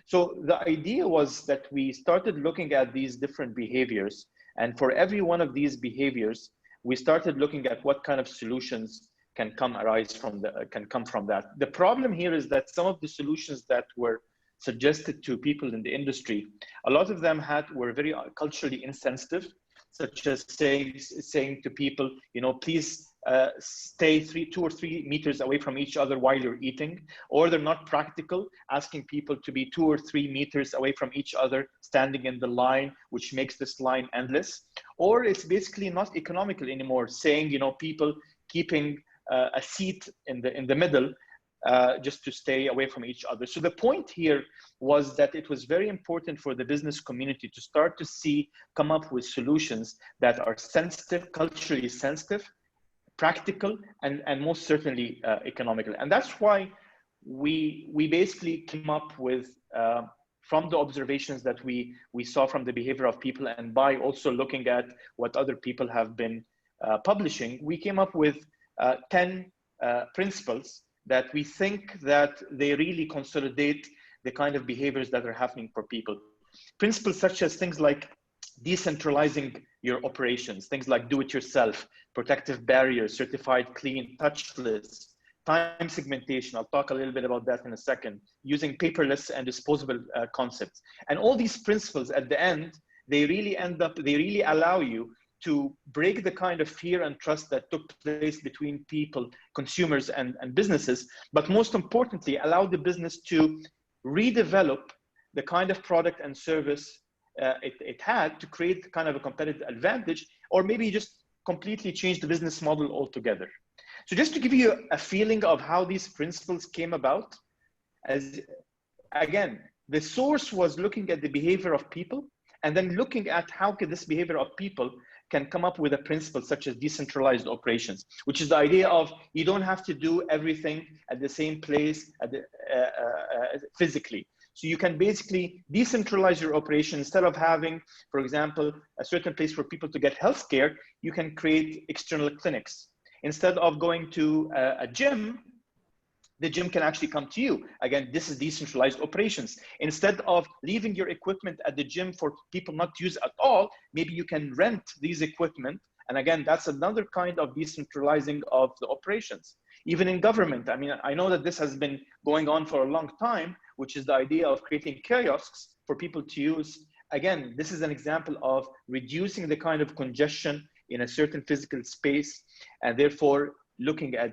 So the idea was that we started looking at these different behaviors, and for every one of these behaviors, we started looking at what kind of solutions can come from that. The problem here is that some of the solutions that were suggested to people in the industry, a lot of them were very culturally insensitive, such as saying to people, please stay 2 or 3 meters away from each other while you're eating, or they're not practical, asking people to be 2 or 3 meters away from each other, standing in the line, which makes this line endless, or it's basically not economical anymore, saying, people keeping a seat in the middle just to stay away from each other. So the point here was that it was very important for the business community to start to come up with solutions that are sensitive, culturally sensitive, practical, and most certainly economical. And that's why we basically came up with, from the observations that we saw from the behavior of people, and by also looking at what other people have been publishing, we came up with 10 principles that we think that they really consolidate the kind of behaviors that are happening for people. Principles such as things like decentralizing your operations, things like do-it-yourself, protective barriers, certified clean, touchless, time segmentation. I'll talk a little bit about that in a second, using paperless and disposable concepts. And all these principles at the end, they really allow you to break the kind of fear and trust that took place between people, consumers, and businesses, but most importantly, allow the business to redevelop the kind of product and service it had to create kind of a competitive advantage, or maybe just completely change the business model altogether. So just to give you a feeling of how these principles came about, as again, the source was looking at the behavior of people, and then looking at how could this behavior of people can come up with a principle such as decentralized operations, which is the idea of you don't have to do everything at the same place physically. So you can basically decentralize your operation. Instead of having, for example, a certain place for people to get healthcare, you can create external clinics. Instead of going to a gym, the gym can actually come to you. Again, this is decentralized operations. Instead of leaving your equipment at the gym for people not to use at all, maybe you can rent these equipment. And again, that's another kind of decentralizing of the operations. Even in government, I mean, I know that this has been going on for a long time, which is the idea of creating kiosks for people to use. Again, this is an example of reducing the kind of congestion in a certain physical space, and therefore looking at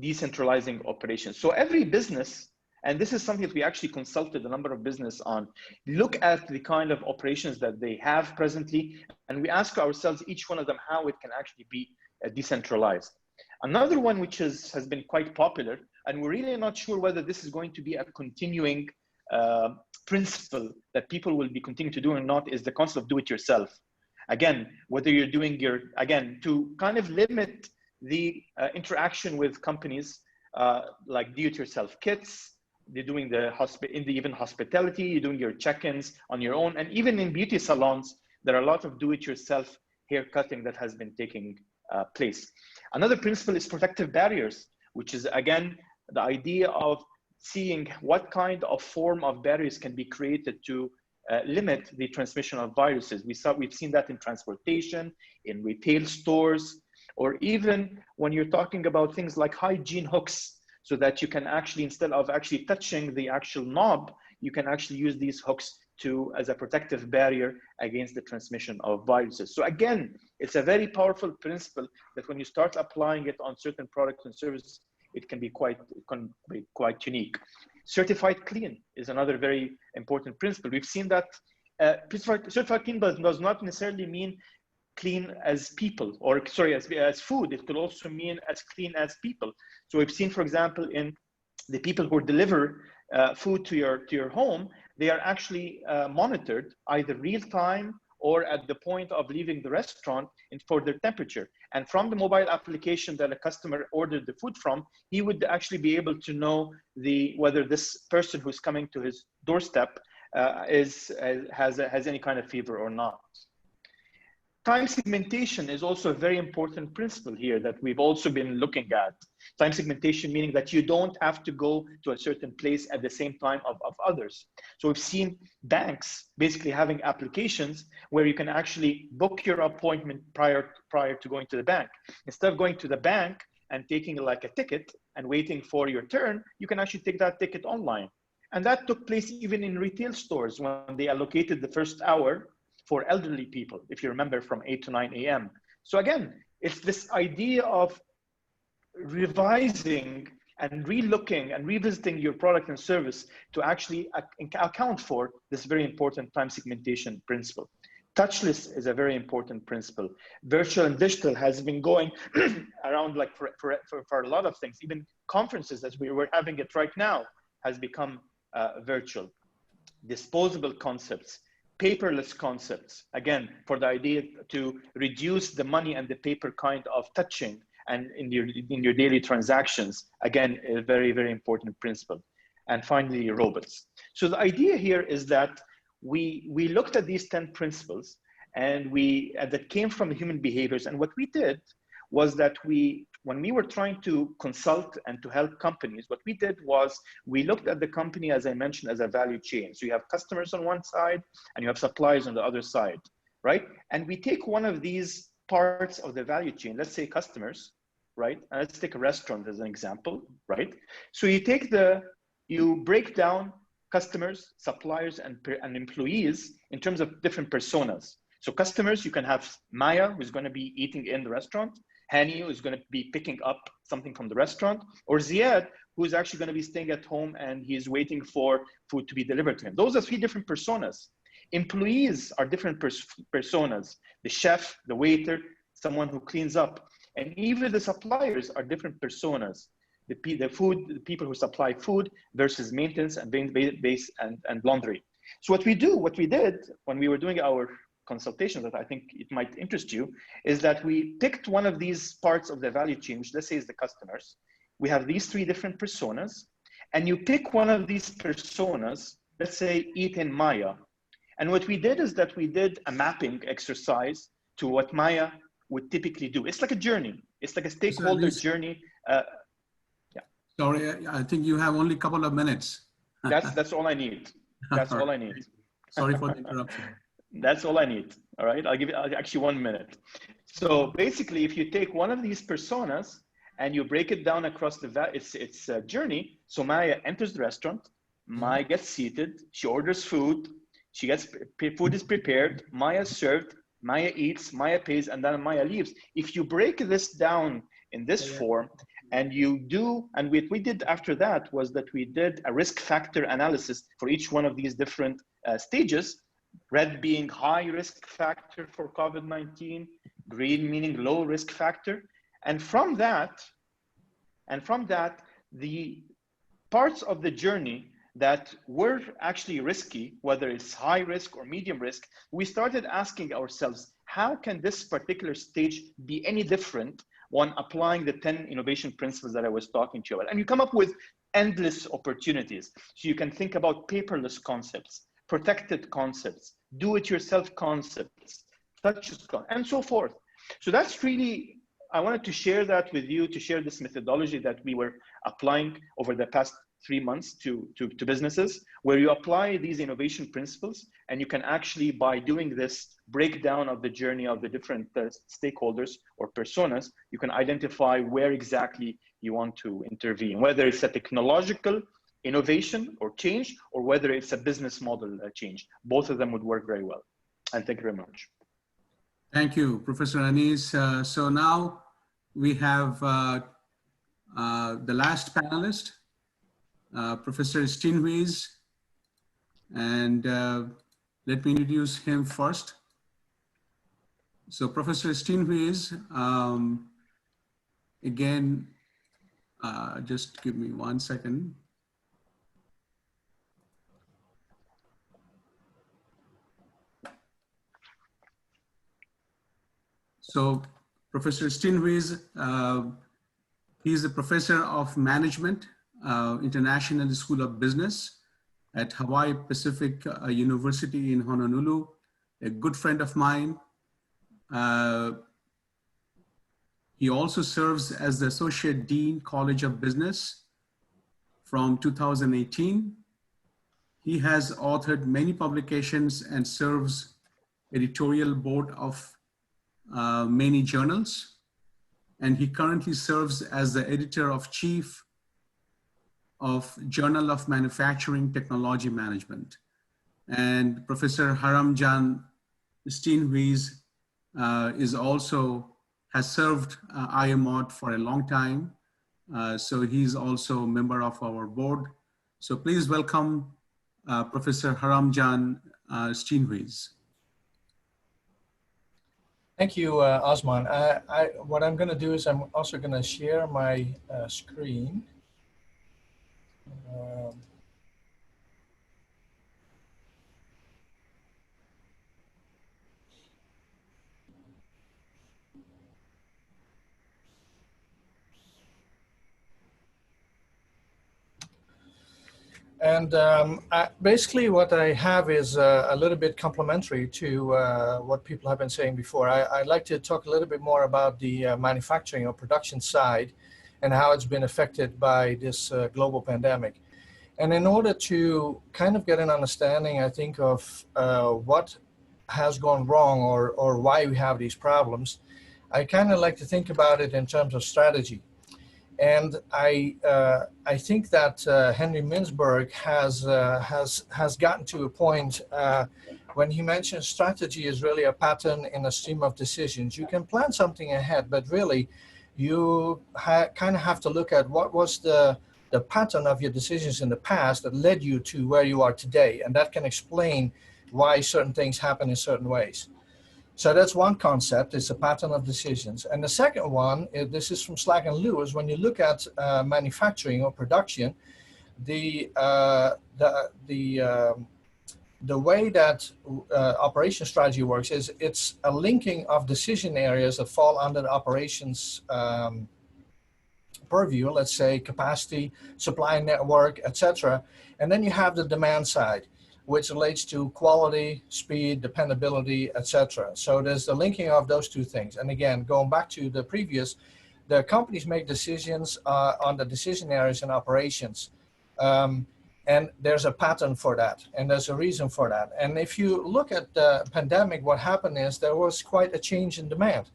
decentralizing operations. So every business, and this is something that we actually consulted a number of business on, look at the kind of operations that they have presently, and we ask ourselves, each one of them, how it can actually be decentralized. Another one which has been quite popular, and we're really not sure whether this is going to be a continuing principle that people will be continuing to do or not, is the concept of do-it-yourself. Again, whether you're doing to kind of limit the interaction with companies like do-it-yourself kits, they're doing even hospitality, you're doing your check-ins on your own, and even in beauty salons, there are a lot of do-it-yourself hair cutting that has been taking place. Another principle is protective barriers, which is again the idea of seeing what kind of form of barriers can be created to limit the transmission of viruses. We've seen that in transportation, in retail stores, or even when you're talking about things like hygiene hooks, so that you can actually, instead of actually touching the actual knob, you can actually use these hooks as a protective barrier against the transmission of viruses. So again, it's a very powerful principle that when you start applying it on certain products and services, it can be quite unique. Certified clean is another very important principle. We've seen that certified clean does not necessarily mean clean as people, or sorry, as food. It could also mean as clean as people. So we've seen, for example, in the people who deliver food to your home, they are actually monitored either real time or at the point of leaving the restaurant for their temperature. And from the mobile application that a customer ordered the food from, he would actually be able to know whether this person who's coming to his doorstep has any kind of fever or not. Time segmentation is also a very important principle here that we've also been looking at. Time segmentation meaning that you don't have to go to a certain place at the same time of others. So we've seen banks basically having applications where you can actually book your appointment prior to going to the bank. Instead of going to the bank and taking like a ticket and waiting for your turn, you can actually take that ticket online. And that took place even in retail stores when they allocated the first hour for elderly people, if you remember, from 8 to 9 a.m. So again, it's this idea of revising and relooking and revisiting your product and service to actually account for this very important time segmentation principle. Touchless is a very important principle. Virtual and digital has been going around like for a lot of things. Even conferences, as we're having it right now, has become virtual. Disposable concepts, paperless concepts, again, for the idea to reduce the money and the paper kind of touching and in your daily transactions, again, a very, very important principle. And finally, robots. So the idea here is that we looked at these 10 principles and that came from human behaviors. And what we did was that when we were trying to consult and to help companies, what we did was we looked at the company, as I mentioned, as a value chain. So you have customers on one side and you have suppliers on the other side, right? And we take one of these parts of the value chain, let's say customers, right? And let's take a restaurant as an example, right? So you break down customers, suppliers, and employees in terms of different personas. So customers, you can have Maya, who's going to be eating in the restaurant. Hani, who's going to be picking up something from the restaurant, or Ziad, who's actually going to be staying at home and he's waiting for food to be delivered to him. Those are three different personas. Employees are different personas. The chef, the waiter, someone who cleans up. And even the suppliers are different personas. The people who supply food versus maintenance and base and laundry. So what we did when we were doing our consultation that I think it might interest you is that we picked one of these parts of the value chain, which let's say is the customers. We have these three different personas, and you pick one of these personas, let's say eat in Maya. And what we did is that we did a mapping exercise to what Maya would typically do. It's like a journey. It's like a stakeholder journey. Yeah. Sorry, I think you have only a couple of minutes. That's all I need. That's all I need. Sorry for the interruption. That's all I need. All right, I'll give you actually 1 minute. So basically, if you take one of these personas and you break it down across its journey, so Maya enters the restaurant, Maya gets seated, she orders food, food is prepared, Maya is served, Maya eats, Maya pays, and then Maya leaves. If you break this down in this form, and what we did after that was that we did a risk factor analysis for each one of these different stages. Red being high risk factor for COVID-19, green meaning low risk factor. And from that, the parts of the journey that were actually risky, whether it's high risk or medium risk, we started asking ourselves, how can this particular stage be any different when applying the 10 innovation principles that I was talking to you about? And you come up with endless opportunities. So you can think about paperless concepts, protected concepts, do-it-yourself concepts, touches, and so forth. So that's really, I wanted to share that with you, to share this methodology that we were applying over the past 3 months to businesses, where you apply these innovation principles, and you can actually, by doing this breakdown of the journey of the different stakeholders or personas, you can identify where exactly you want to intervene, whether it's a technological innovation or change, or whether it's a business model change. Both of them would work very well. And thank you very much. Thank you, Professor Anis. So now we have the last panelist, Professor Steenhuis, and let me introduce him first. So Professor Steenhuis, again, just give me 1 second. So Professor Steenhuis, he's a professor of management, International School of Business at Hawaii Pacific University in Honolulu, a good friend of mine. He also serves as the Associate Dean, College of Business from 2018. He has authored many publications and serves editorial board of many journals. And he currently serves as the editor-in-chief of Journal of Manufacturing Technology Management. And Professor Haramjan Steenhuis has served IAMOT for a long time. So he's also a member of our board. So please welcome Professor Haramjan Steenhuis. Thank you, Osman. What I'm going to do is I'm also going to share my screen. And basically what I have is a little bit complementary to what people have been saying before. I'd like to talk a little bit more about the manufacturing or production side and how it's been affected by this global pandemic. And in order to kind of get an understanding, I think, of what has gone wrong or why we have these problems, I kind of like to think about it in terms of strategy. And I think that Henry Mintzberg has gotten to a point when he mentions strategy is really a pattern in a stream of decisions. You can plan something ahead, but really you kind of have to look at what was the pattern of your decisions in the past that led you to where you are today. And that can explain why certain things happen in certain ways. So that's one concept, it's a pattern of decisions. And the second one, this is from Slack and Lewis, when you look at manufacturing or production, the way that operation strategy works is it's a linking of decision areas that fall under the operations purview, let's say capacity, supply network, etc. And then you have the demand side, which relates to quality, speed, dependability, etc. So there's the linking of those two things. And again, going back to the previous, the companies make decisions on the decision areas and operations. And there's a pattern for that, and there's a reason for that. And if you look at the pandemic, what happened is there was quite a change in demand.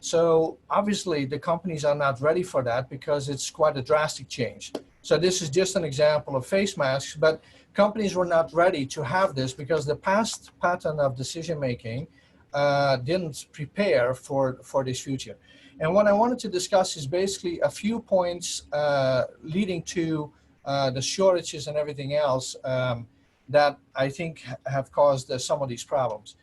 So obviously the companies are not ready for that because it's quite a drastic change. So this is just an example of face masks, but companies were not ready to have this because the past pattern of decision-making didn't prepare for this future. And what I wanted to discuss is basically a few points leading to the shortages and everything else that I think have caused some of these problems.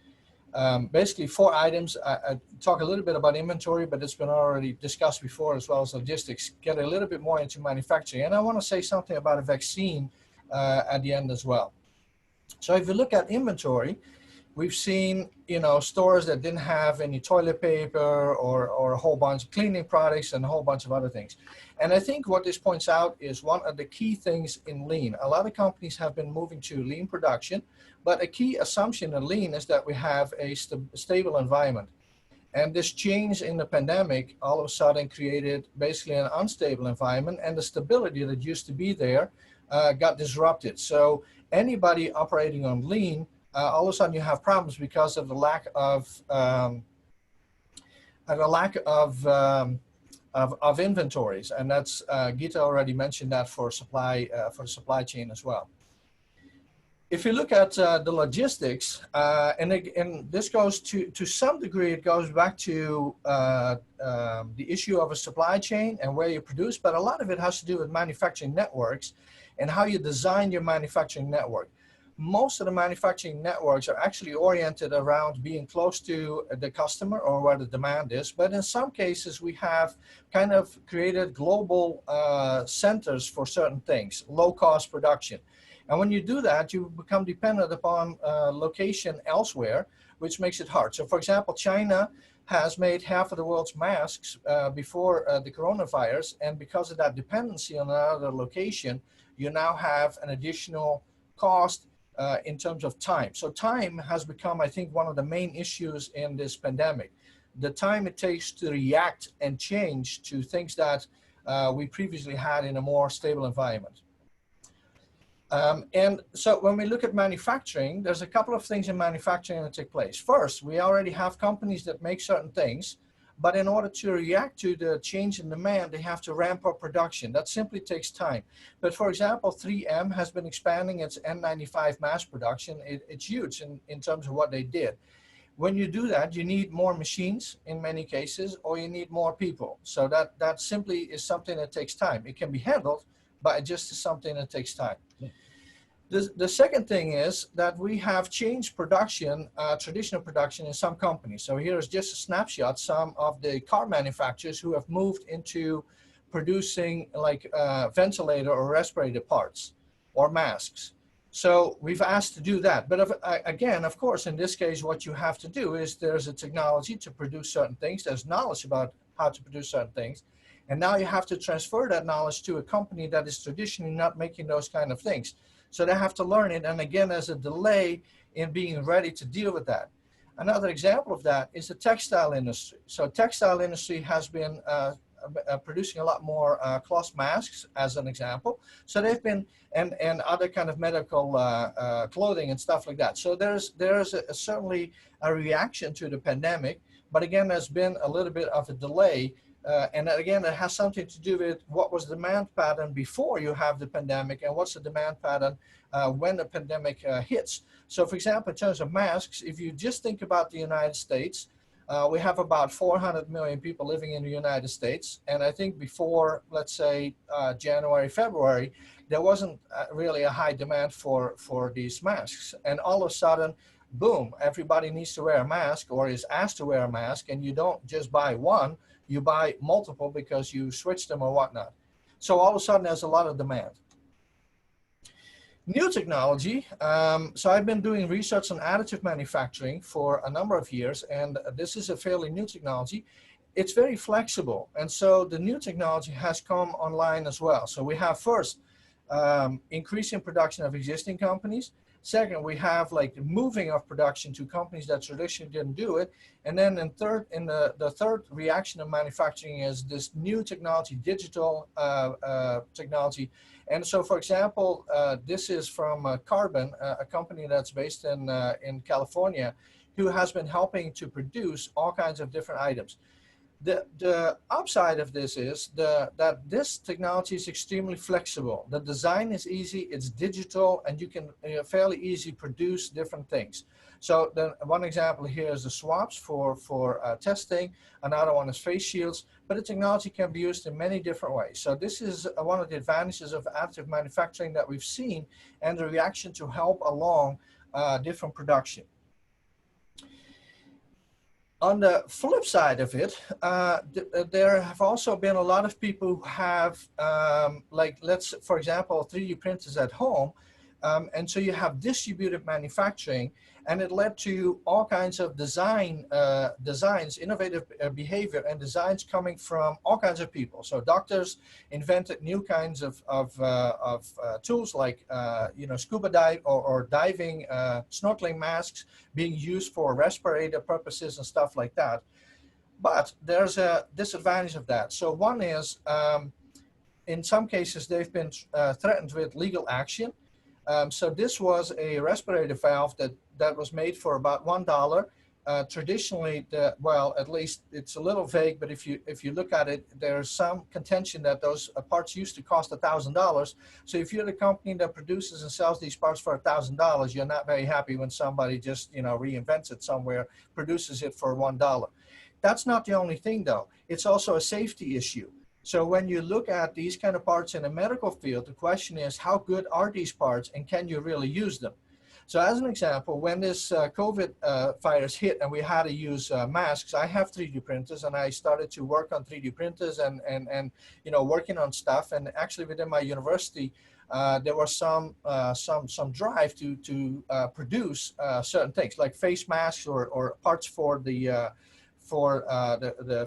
Basically 4 items. I talk a little bit about inventory, but it's been already discussed before, as well as logistics. Get a little bit more into manufacturing. And I want to say something about a vaccine at the end as well. So if you look at inventory, we've seen, stores that didn't have any toilet paper or a whole bunch of cleaning products and a whole bunch of other things. And I think what this points out is one of the key things in lean. A lot of companies have been moving to lean production, but a key assumption in lean is that we have a stable environment. And this change in the pandemic all of a sudden created basically an unstable environment, and the stability that used to be there got disrupted. So anybody operating on lean, all of a sudden you have problems because of the lack of of inventories, and that's Gita already mentioned that for supply chain as well. If you look at the logistics, and this goes to some degree, it goes back to the issue of a supply chain and where you produce, but a lot of it has to do with manufacturing networks and how you design your manufacturing network. Most of the manufacturing networks are actually oriented around being close to the customer or where the demand is, but in some cases we have kind of created global centers for certain things, low-cost production. And when you do that, you become dependent upon location elsewhere, which makes it hard. So for example, China has made half of the world's masks before the coronavirus, and because of that dependency on another location, you now have an additional cost in terms of time. So time has become, I think, one of the main issues in this pandemic. The time it takes to react and change to things that we previously had in a more stable environment. And so when we look at manufacturing, there's a couple of things in manufacturing that take place. First, we already have companies that make certain things, but in order to react to the change in demand, they have to ramp up production. That simply takes time. But for example, 3M has been expanding its N95 mass production. It's huge in terms of what they did. When you do that, you need more machines in many cases, or you need more people. So that simply is something that takes time. It can be handled, but it just is something that takes time. The second thing is that we have changed production, traditional production in some companies. So here is just a snapshot, some of the car manufacturers who have moved into producing like ventilator or respirator parts or masks. So we've asked to do that. But again, of course, in this case, what you have to do is there's a technology to produce certain things. There's knowledge about how to produce certain things. And now you have to transfer that knowledge to a company that is traditionally not making those kind of things. So they have to learn it. And again, there's a delay in being ready to deal with that. Another example of that is the textile industry. So textile industry has been producing a lot more cloth masks, as an example. So they've been, and other kind of medical clothing and stuff like that. So there's certainly a reaction to the pandemic. But again, there's been a little bit of a delay. And again, it has something to do with what was the demand pattern before you have the pandemic and what's the demand pattern when the pandemic hits. So for example, in terms of masks, if you just think about the United States, we have about 400 million people living in the United States. And I think before, let's say, January, February, there wasn't really a high demand for these masks. And all of a sudden, boom, everybody needs to wear a mask or is asked to wear a mask, and you don't just buy one, you buy multiple because you switch them or whatnot. So all of a sudden there's a lot of demand. New technology. So I've been doing research on additive manufacturing for a number of years, and this is a fairly new technology. It's very flexible. And so the new technology has come online as well. So we have first, increasing production of existing companies. Second, we have like moving of production to companies that traditionally didn't do it. And then the third reaction of manufacturing is this new technology, digital technology. And so, for example, this is from Carbon, a company that's based in California, who has been helping to produce all kinds of different items. The upside of this is that this technology is extremely flexible. The design is easy, it's digital, and you can fairly easily produce different things. So then one example here is the swabs for testing. Another one is face shields, but the technology can be used in many different ways. So this is one of the advantages of additive manufacturing that we've seen, and the reaction to help along different production. On the flip side of it, there have also been a lot of people who have, for example, 3D printers at home. And so you have distributed manufacturing, and it led to all kinds of designs, innovative behavior and designs coming from all kinds of people. So doctors invented new kinds of tools like, scuba dive or diving, snorkeling masks being used for respirator purposes and stuff like that. But there's a disadvantage of that. So one is, in some cases, they've been threatened with legal action. So this was a respirator valve that was made for about $1, traditionally, well, at least it's a little vague, but if you look at it, there's some contention that those parts used to cost $1,000. So if you're the company that produces and sells these parts for $1,000, you're not very happy when somebody just, you know, reinvents it somewhere, produces it for $1. That's not the only thing, though. It's also a safety issue. So when you look at these kind of parts in the medical field, the question is, how good are these parts and can you really use them? So as an example, when this COVID virus hit and we had to use masks, I have 3D printers and I started to work on 3D printers and you know, working on stuff. And actually within my university, there was some drive to produce certain things like face masks or parts for the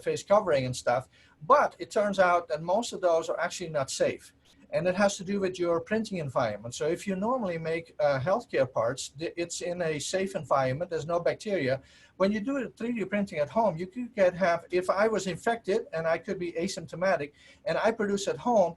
face covering and stuff. But it turns out that most of those are actually not safe. And it has to do with your printing environment. So if you normally make healthcare parts, it's in a safe environment, there's no bacteria. When you do 3D printing at home, you could have, if I was infected and I could be asymptomatic and I produce at home,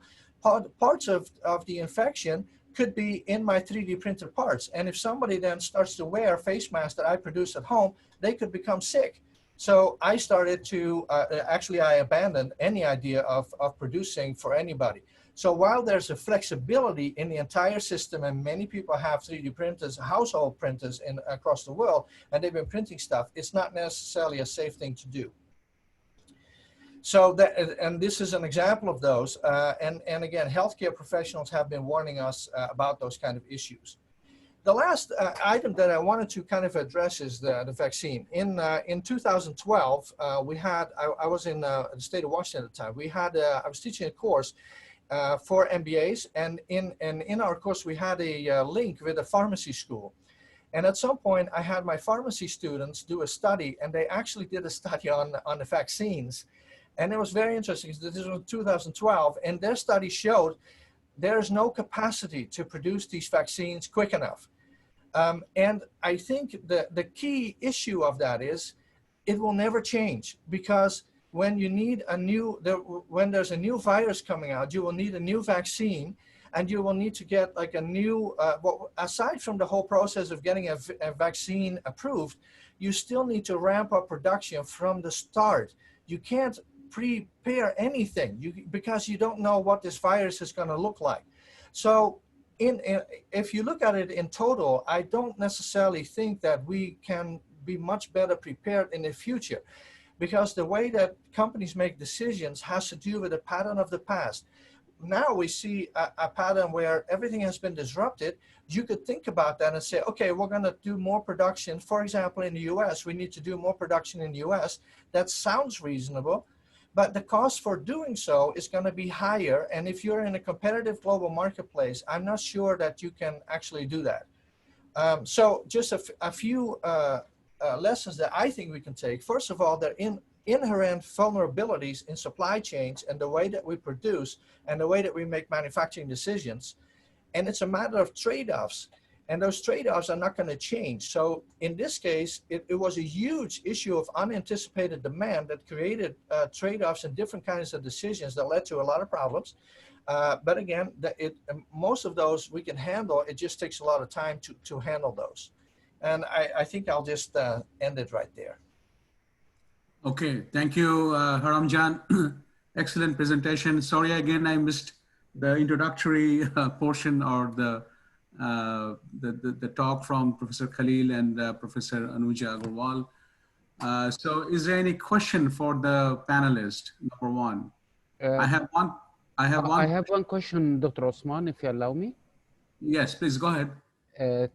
parts of the infection could be in my 3D printed parts. And if somebody then starts to wear a face mask that I produce at home, they could become sick. So I started to, actually I abandoned any idea of producing for anybody. So while there's a flexibility in the entire system and many people have 3D printers, household printers across the world, and they've been printing stuff, it's not necessarily a safe thing to do. So that, and this is an example of those. And again, healthcare professionals have been warning us about those kind of issues. The last item that I wanted to kind of address is the vaccine. In 2012, we had, I was in the state of Washington at the time. We had, I was teaching a course for MBAs, and in our course we had a link with a pharmacy school. And at some point I had my pharmacy students do a study, and they actually did a study on the vaccines. And it was very interesting. This was 2012, and their study showed there's no capacity to produce these vaccines quick enough. And I think the key issue of that is it will never change, because when you need when there's a new virus coming out, you will need a new vaccine, and you will need to get like a new, aside from the whole process of getting a vaccine approved, you still need to ramp up production from the start. You can't prepare anything because you don't know what this virus is going to look like. So if you look at it in total, I don't necessarily think that we can be much better prepared in the future, because the way that companies make decisions has to do with the pattern of the past. Now we see a pattern where everything has been disrupted. You could think about that and say, okay, we're going to do more production. For example, in the US, we need to do more production in the US. That sounds reasonable, but the cost for doing so is going to be higher. And if you're in a competitive global marketplace, I'm not sure that you can actually do that. So just a few lessons that I think we can take. First of all, there are inherent vulnerabilities in supply chains and the way that we produce and the way that we make manufacturing decisions. And it's a matter of trade-offs. And those trade-offs are not going to change. So in this case, it was a huge issue of unanticipated demand that created trade-offs and different kinds of decisions that led to a lot of problems. But again, most of those we can handle. It just takes a lot of time to handle those. And I think I'll just end it right there. Okay, thank you, Haramjan. Excellent presentation. Sorry again, I missed the introductory portion or the talk from Professor Khalil and Professor Anuja Agarwal. So is there any question for the panelist, number one? I have one question, Dr. Osman, if you allow me. Yes, please go ahead.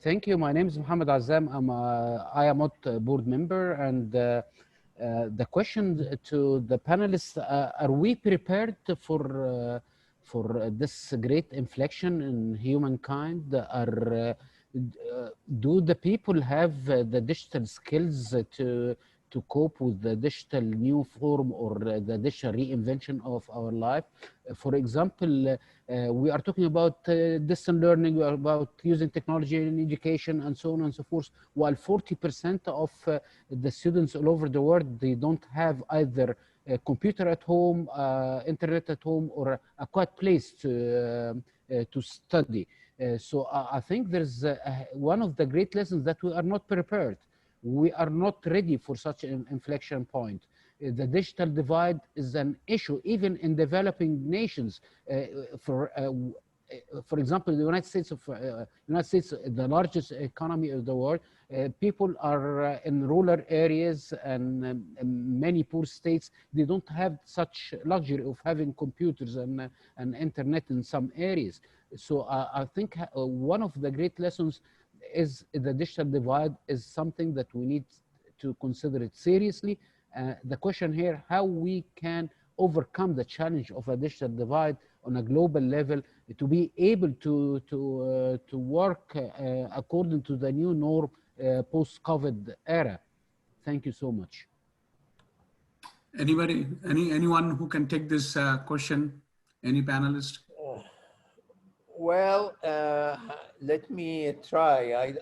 Thank you. My name is Mohammed Azam. I'm a IAMOT board member, and the question to the panelists, are we prepared for this great inflection in humankind? Do the people have the digital skills to cope with the digital new form or the digital reinvention of our life? For example, we are talking about distance learning, we are about using technology in education and so on and so forth, while 40% of the students all over the world, they don't have either a computer at home, internet at home, or a quiet place to study. So I think there's one of the great lessons that we are not prepared We are not ready for such an inflection point. The digital divide is an issue even in developing nations. For example, the United States, the largest economy of the world, people are in rural areas and many poor states. They don't have such luxury of having computers and internet in some areas. So I think one of the great lessons is the digital divide is something that we need to consider it seriously. The question here, how we can overcome the challenge of a digital divide on a global level to be able to work according to the new norm post-COVID era. Thank you so much. Anyone who can take this question? Any panelist? Well, let me try.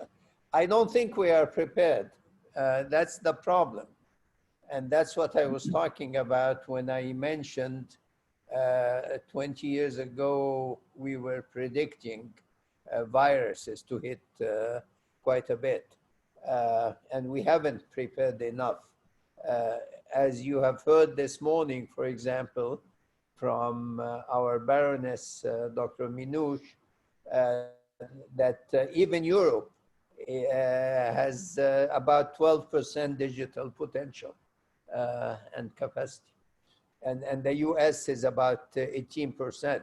I don't think we are prepared. That's the problem. And that's what I was talking about when I mentioned 20 years ago, we were predicting viruses to hit quite a bit. And we haven't prepared enough. As you have heard this morning, for example, from our Baroness, Dr. Minouche, that even Europe has about 12% digital potential and capacity. And the US is about 18%.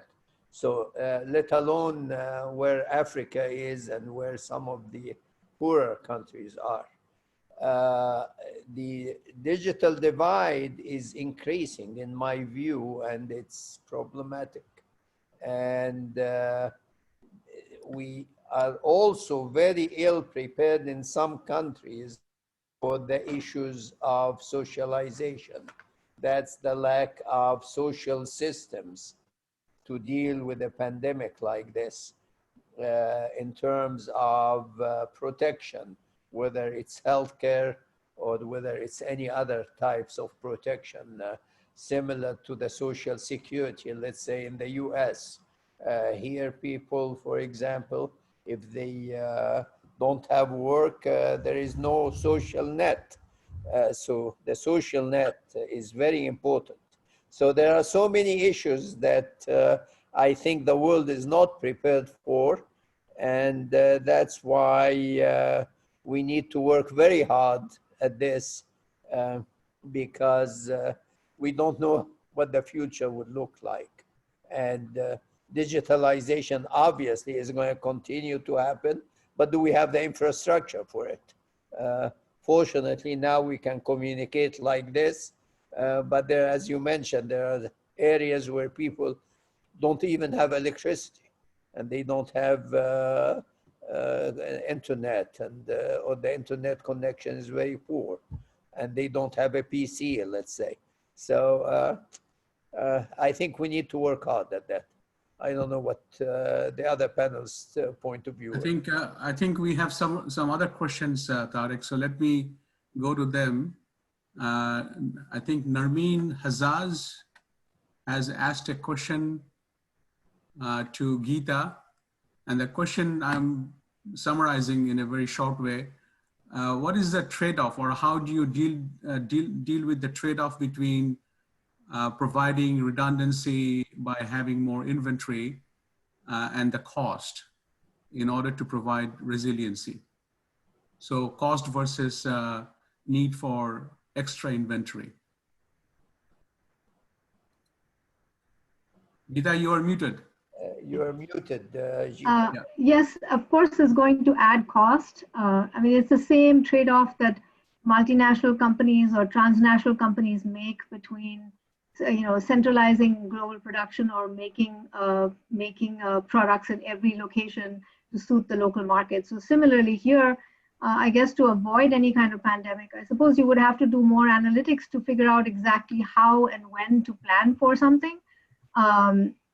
So let alone where Africa is and where some of the poorer countries are. The digital divide is increasing in my view, and it's problematic. And we are also very ill prepared in some countries for the issues of socialization. That's the lack of social systems to deal with a pandemic like this in terms of protection, whether it's healthcare or whether it's any other types of protection, similar to the social security, let's say in the US. Here people, for example, if they don't have work, there is no social net. So the social net is very important. So there are so many issues that I think the world is not prepared for. And that's why we need to work very hard at this because we don't know what the future would look like. And digitalization obviously is going to continue to happen, but do we have the infrastructure for it? Fortunately, now we can communicate like this, but there, as you mentioned, there are areas where people don't even have electricity and they don't have internet, and or the internet connection is very poor, and they don't have a PC, let's say. So I think we need to work hard at that. I don't know what the other panel's point of view. I think we have some other questions, Tariq. So let me go to them. I think Narmeen Hazaz has asked a question to Gita, and the question I'm summarizing in a very short way. What is the trade-off, or how do you deal with the trade-off between providing redundancy by having more inventory and the cost in order to provide resiliency? So cost versus need for extra inventory. Gita, you are muted. You are muted, Yes, of course, it's going to add cost. I mean, it's the same trade-off that multinational companies or transnational companies make between centralizing global production or making products in every location to suit the local market. So similarly here, I guess to avoid any kind of pandemic, I suppose you would have to do more analytics to figure out exactly how and when to plan for something.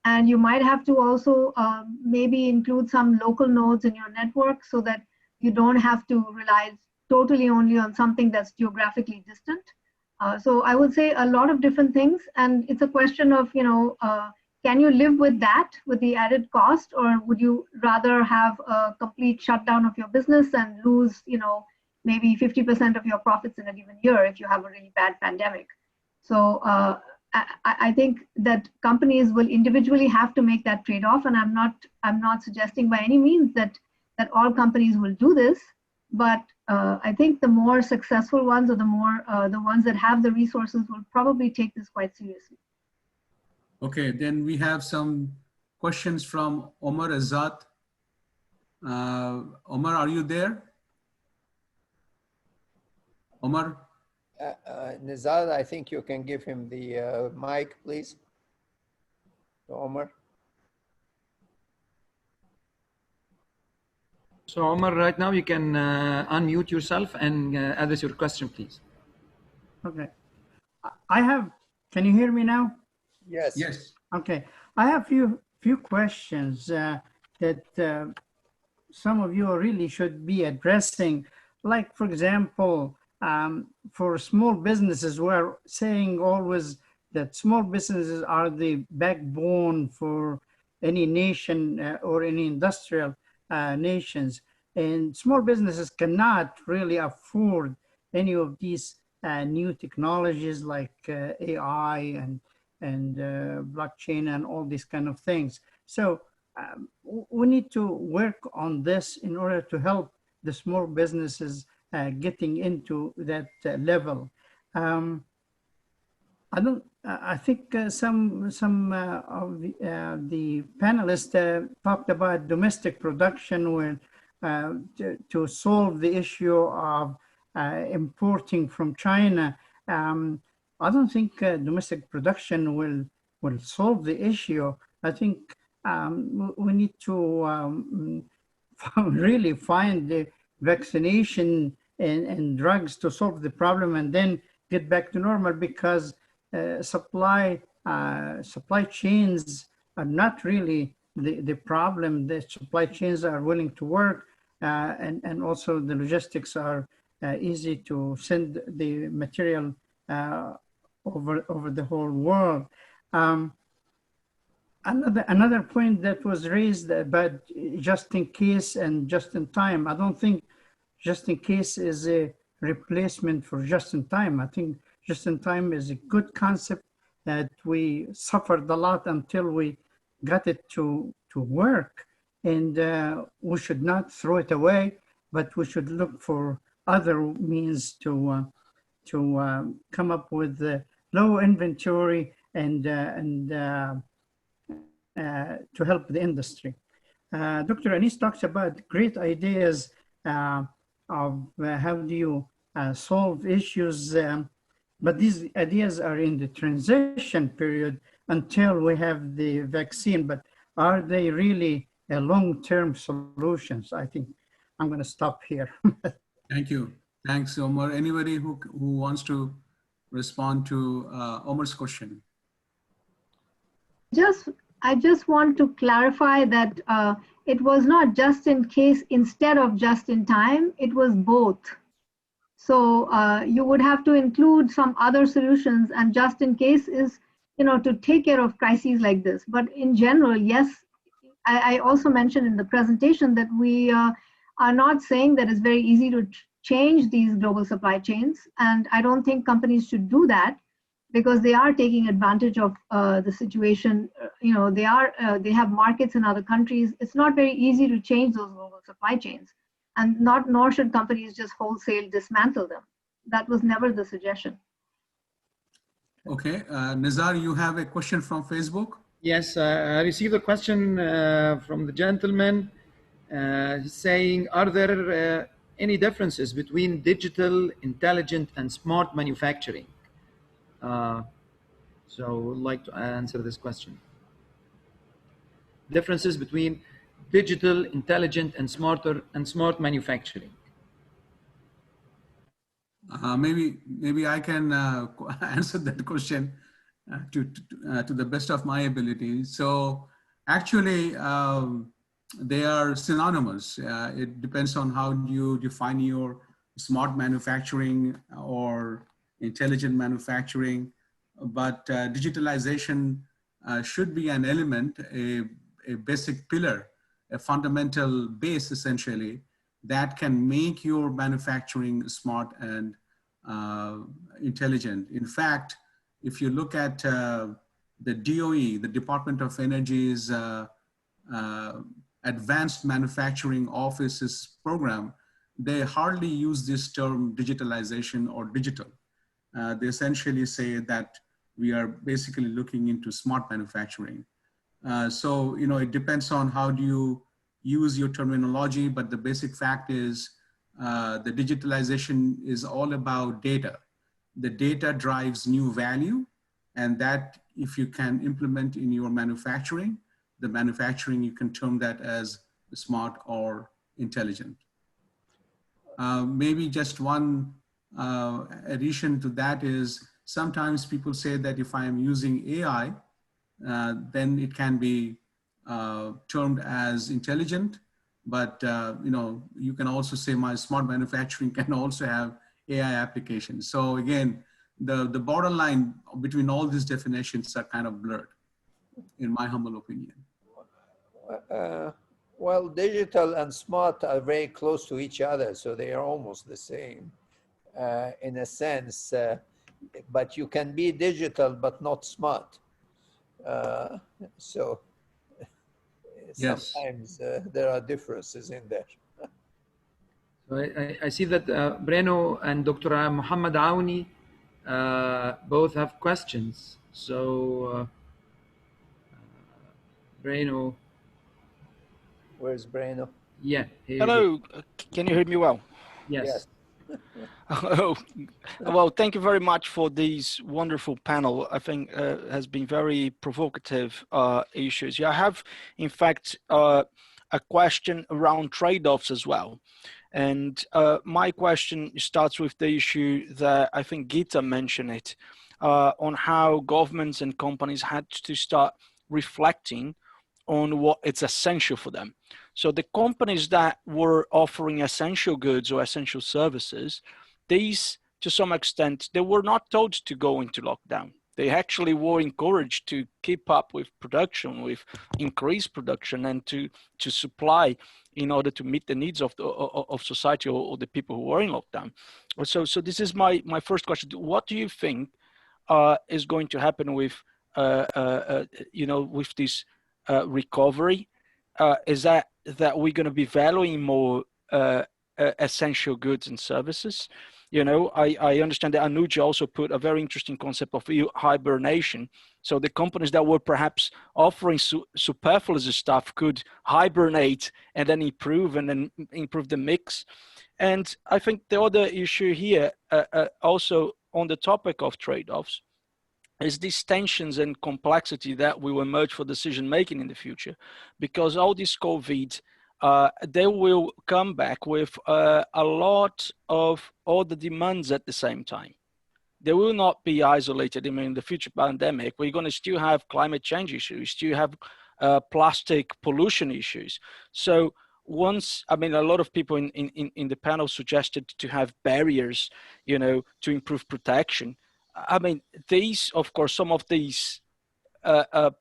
And you might have to also maybe include some local nodes in your network so that you don't have to rely totally only on something that's geographically distant. So I would say a lot of different things, and it's a question of, can you live with that, with the added cost, or would you rather have a complete shutdown of your business and lose, maybe 50% of your profits in a given year if you have a really bad pandemic. So I think that companies will individually have to make that trade-off, and I'm not suggesting by any means that all companies will do this, but I think the more successful ones, or the ones that have the resources, will probably take this quite seriously. Okay, then we have some questions from Omar Azad. Omar, are you there? Omar? Nizar, I think you can give him the mic, please. Omar. So Omar, right now you can unmute yourself and address your question, please. Okay. Can you hear me now? Yes. Yes. Okay. I have few questions that some of you really should be addressing. Like, for example, for small businesses, we're saying always that small businesses are the backbone for any nation or any industrial nations. And small businesses cannot really afford any of these new technologies like AI and blockchain and all these kind of things. So we need to work on this in order to help the small businesses getting into that level. I think some of the panelists talked about domestic production where to solve the issue of importing from China. I don't think domestic production will solve the issue. I think we need to really find the vaccination and drugs to solve the problem, and then get back to normal, because supply chains are not really the problem. The supply chains are willing to work, and also the logistics are easy to send the material over the whole world. Another point that was raised about just in case and just in time. I don't think just in case is a replacement for just in time. I think just in time is a good concept that we suffered a lot until we got it to work, and we should not throw it away, but we should look for other means to come up with low inventory and to help the industry. Dr. Anis talks about great ideas of how do you solve issues, but these ideas are in the transition period until we have the vaccine. But are they really long-term solutions? I think I'm going to stop here. Thank you. Thanks, Omar. Anybody who wants to respond to Omar's question? I just want to clarify that it was not just in case instead of just in time, it was both. So you would have to include some other solutions, and just in case is, to take care of crises like this. But in general, yes, I also mentioned in the presentation that we are not saying that it's very easy to change these global supply chains. And I don't think companies should do that, because they are taking advantage of the situation. They have markets in other countries. It's not very easy to change those global supply chains, and nor should companies just wholesale dismantle them. That was never the suggestion. Okay, Nizar, you have a question from Facebook? Yes, I received a question from the gentleman saying, are there any differences between digital, intelligent, and smart manufacturing? So I would like to answer this question. Differences between digital, intelligent, and smart manufacturing. Maybe I can answer that question to the best of my ability. So actually, they are synonymous. It depends on how you define your smart manufacturing or intelligent manufacturing. But digitalization should be an element, a basic pillar, a fundamental base essentially that can make your manufacturing smart and intelligent. In fact, if you look at the DOE, the Department of Energy's Advanced Manufacturing Office's program, they hardly use this term digitalization or digital. They essentially say that we are basically looking into smart manufacturing. So, you know, it depends on how do you use your terminology, but the basic fact is the digitalization is all about data. The data drives new value, and that if you can implement in your manufacturing, the manufacturing, you can term that as smart or intelligent. Maybe just one addition to that is sometimes people say that if I am using AI, then it can be termed as intelligent, but you know, you can also say my smart manufacturing can also have AI applications. So again, the borderline between all these definitions are kind of blurred, in my humble opinion. Well, digital and smart are very close to each other, so they are almost the same in a sense, but you can be digital but not smart. So Yes. sometimes there are differences in there. So I see that Breno and Dr. Muhammad Aouni both have questions. So Breno. Where's Breno? Yeah. Here Hello, can you hear me well? Yes. Oh, well, thank you very much for this wonderful panel. I think has been very provocative issues. Yeah, I have, in fact, a question around trade-offs as well. And my question starts with the issue that I think Gita mentioned it, on how governments and companies had to start reflecting on what it's essential for them. So the companies that were offering essential goods or essential services, these, to some extent, they were not told to go into lockdown. They actually were encouraged to keep up with production, with increased production, and to supply in order to meet the needs of society or the people who were in lockdown. So this is my first question. What do you think is going to happen with with this recovery? Is that we're going to be valuing more essential goods and services? You know, I understand that Anuja also put a very interesting concept of hibernation. So the companies that were perhaps offering superfluous stuff could hibernate and then improve the mix. And I think the other issue here, also on the topic of trade-offs, is these tensions and complexity that will emerge for decision making in the future, because all this COVID, they will come back with a lot of all the demands at the same time. They will not be isolated. I mean, the future pandemic, we're going to still have climate change issues, still have plastic pollution issues. So once, I mean, a lot of people in the panel suggested to have barriers, you know, to improve protection. I mean, these, of course, some of these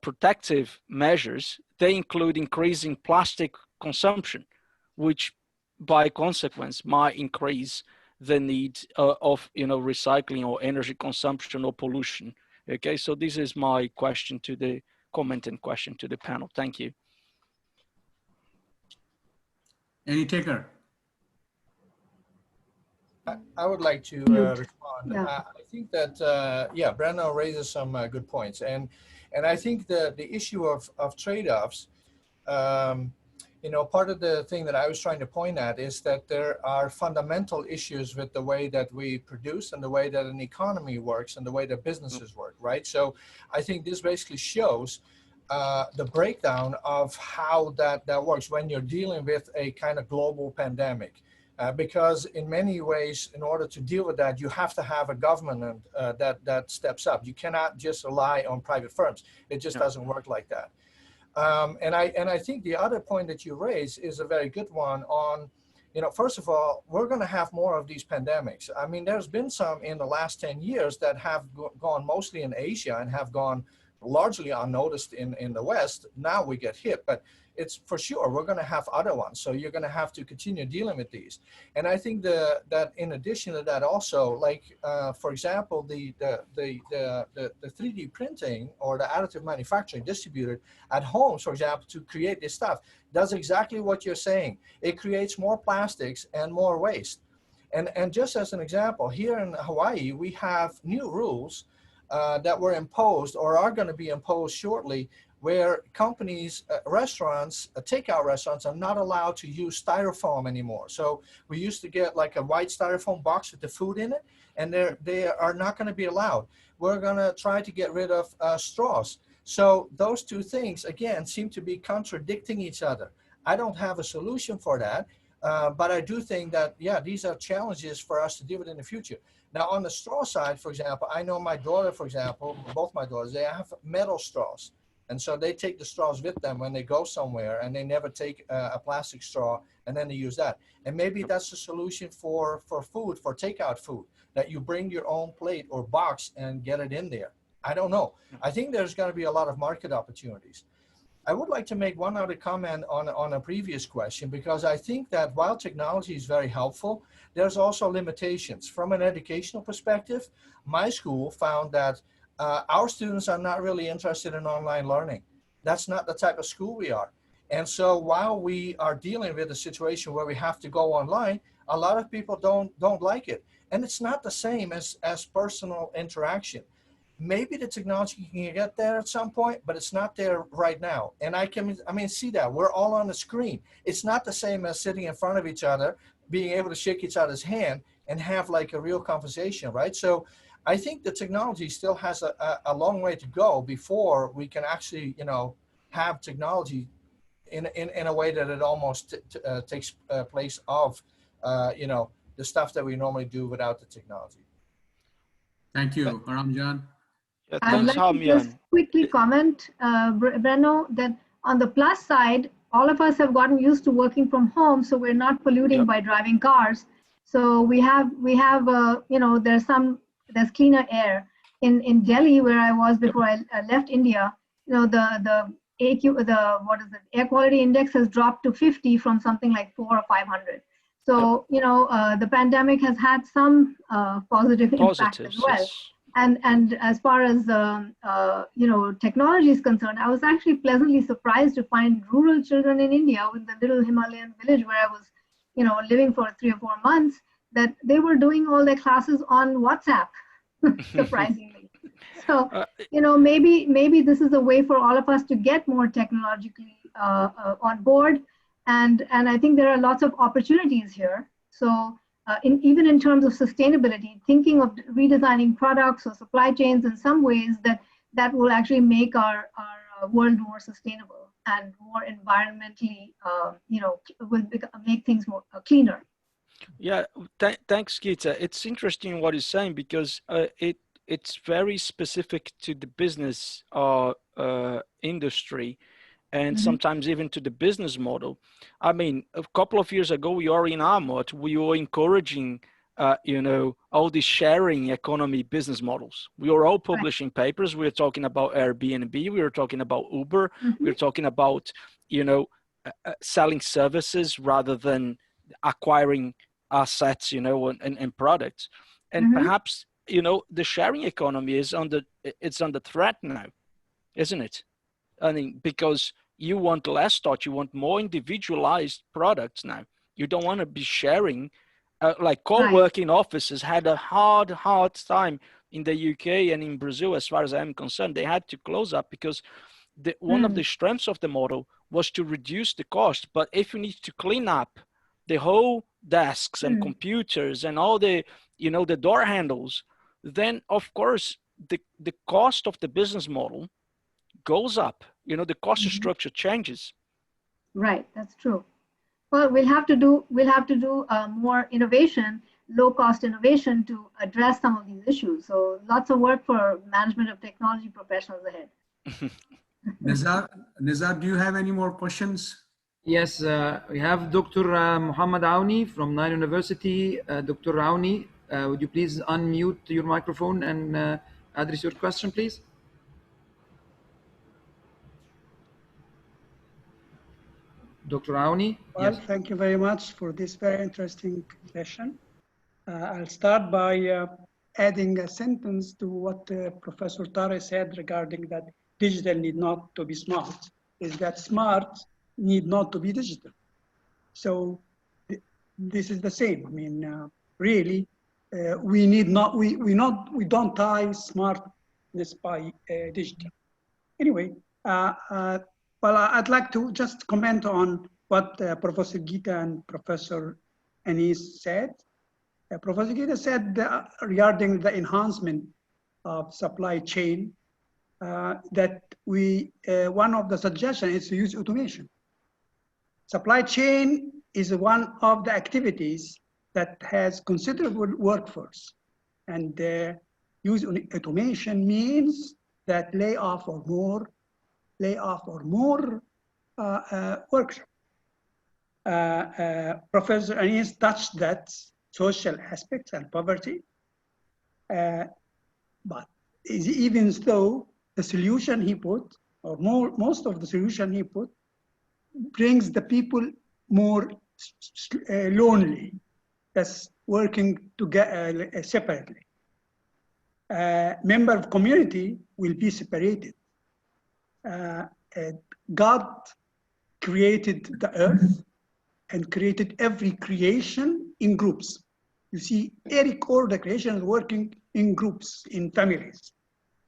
protective measures, they include increasing plastic consumption, which by consequence might increase the need of, you know, recycling or energy consumption or pollution. Okay, so this is my question to the comment and question to the panel. Thank you. Any taker? I would like to respond. Yeah. I think that, yeah, Breno raises some good points. And I think the issue of trade-offs, you know, part of the thing that I was trying to point at is that there are fundamental issues with the way that we produce and the way that an economy works and the way that businesses work, right? So I think this basically shows the breakdown of how that works when you're dealing with a kind of global pandemic. Because in many ways, in order to deal with that, you have to have a government that steps up. You cannot just rely on private firms. It just doesn't work like that. And I think the other point that you raise is a very good one on, you know, first of all, we're going to have more of these pandemics. I mean, there's been some in the last 10 years that have gone mostly in Asia and have gone largely unnoticed in the West. Now we get hit, but it's for sure we're going to have other ones. So you're going to have to continue dealing with these. And I think that in addition to that, also, like for example, the 3D printing or the additive manufacturing distributed at homes, for example, to create this stuff, does exactly what you're saying. It creates more plastics and more waste. And just as an example, here in Hawaii, we have new rules that were imposed or are going to be imposed shortly, where companies, restaurants, takeout restaurants are not allowed to use styrofoam anymore. So we used to get like a white styrofoam box with the food in it, and they are not going to be allowed. We're going to try to get rid of straws. So those two things, again, seem to be contradicting each other. I don't have a solution for that, but I do think that, yeah, these are challenges for us to deal with in the future. Now, on the straw side, for example, I know my daughter, for example, both my daughters, they have metal straws. And so they take the straws with them when they go somewhere, and they never take a plastic straw, and then they use that. And maybe that's the solution for food, for takeout food, that you bring your own plate or box and get it in there. I don't know. I think there's going to be a lot of market opportunities. I would like to make one other comment on a previous question, because I think that while technology is very helpful, there's also limitations. From an educational perspective, my school found that our students are not really interested in online learning. That's not the type of school we are. And so while we are dealing with a situation where we have to go online, a lot of people don't like it. And it's not the same as personal interaction. Maybe the technology can get there at some point, but it's not there right now. And I mean, see that we're all on the screen. It's not the same as sitting in front of each other, being able to shake each other's hand and have like a real conversation, right? So I think the technology still has a long way to go before we can actually, have technology in a way that it almost takes place of, the stuff that we normally do without the technology. Thank you, Ramjan. Yeah, I'd thanks, like to just Hamyan. quickly comment, Breno, that on the plus side, all of us have gotten used to working from home, so we're not polluting Yep. by driving cars. So we have there's cleaner air. In Delhi, where I was before I left India, the air quality index has dropped to 50 from something like 400 or 500. So the pandemic has had some positive impact as Positives, well. yes. And as far as technology is concerned, I was actually pleasantly surprised to find rural children in India, in the little Himalayan village where I was, living for 3 or 4 months, that they were doing all their classes on WhatsApp, surprisingly. So, maybe this is a way for all of us to get more technologically on board, and I think there are lots of opportunities here. So. Even in terms of sustainability, thinking of redesigning products or supply chains in some ways that will actually make our world more sustainable and more environmentally, will make things more cleaner. Yeah, thanks, Gita. It's interesting what you're saying, because it's very specific to the business industry, and sometimes even to the business model. I mean, a couple of years ago, we are in IAMOT, we were encouraging, all these sharing economy business models. We were all publishing papers. We were talking about Airbnb. We were talking about Uber. We were talking about, selling services rather than acquiring assets, and products. And perhaps, the sharing economy is under threat now, isn't it? I mean, because you want less thought, you want more individualized products now. You don't want to be sharing, like co-working offices had a hard time in the UK and in Brazil, as far as I'm concerned. They had to close up because one of the strengths of the model was to reduce the cost. But if you need to clean up the whole desks and computers and all the, the door handles, then of course the cost of the business model goes up. The cost structure changes. Right, that's true. Well, we'll have to do more innovation, low cost innovation, to address some of these issues. So lots of work for management of technology professionals ahead. Nizar, do you have any more questions? Yes, we have Dr. Muhammad Auni from Nile University. Dr. Auni, would you please unmute your microphone and address your question, please? Dr. Auni? Well, Yes. thank you very much for this very interesting session. I'll start by adding a sentence to what Professor Tare said regarding that digital need not to be smart, is that smart need not to be digital. So this is the same. I mean, really, we need not, we don't tie smartness by digital. Anyway, well, I'd like to just comment on what Professor Gita and Professor Anis said. Professor Gita said regarding the enhancement of supply chain that one of the suggestions is to use automation. Supply chain is one of the activities that has considerable workforce, and use automation means that layoff or more workshop. Professor Anis touched that social aspects and poverty, but even though the solution he put, or most of the solution he put, brings the people more lonely, that's working together separately. Member of community will be separated. God created the earth and created every creation in groups. You see, all the creation is working in groups, in families,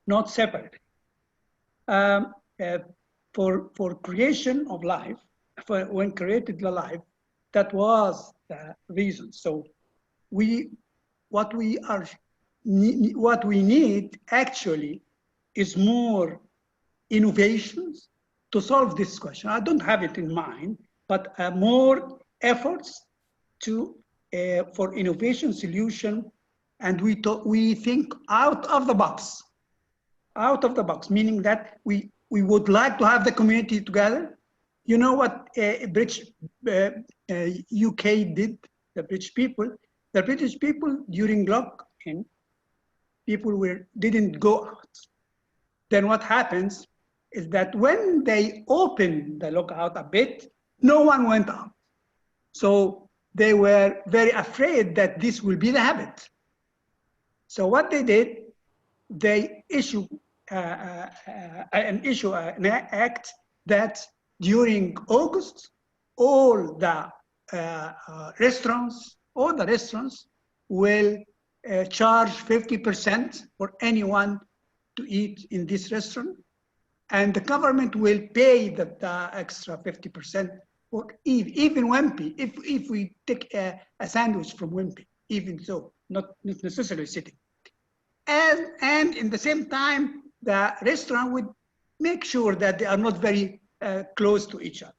not separately. For creation of life, when created the life, that was the reason. So what we need actually is more innovations to solve this question. I don't have it in mind, but more efforts for innovation solution, and we think out of the box. Out of the box, meaning that we would like to have the community together. You know what UK did, the British people? The British people during lockdown, people didn't go out. Then what happens is that when they opened the lockout a bit, no one went out. So they were very afraid that this will be the habit. So what they did, they issued an act that during August, all the restaurants will charge 50% for anyone to eat in this restaurant, and the government will pay the extra 50% for even Wimpy, if we take a sandwich from Wimpy, even so, not necessarily sitting. And in the same time, the restaurant would make sure that they are not very close to each other.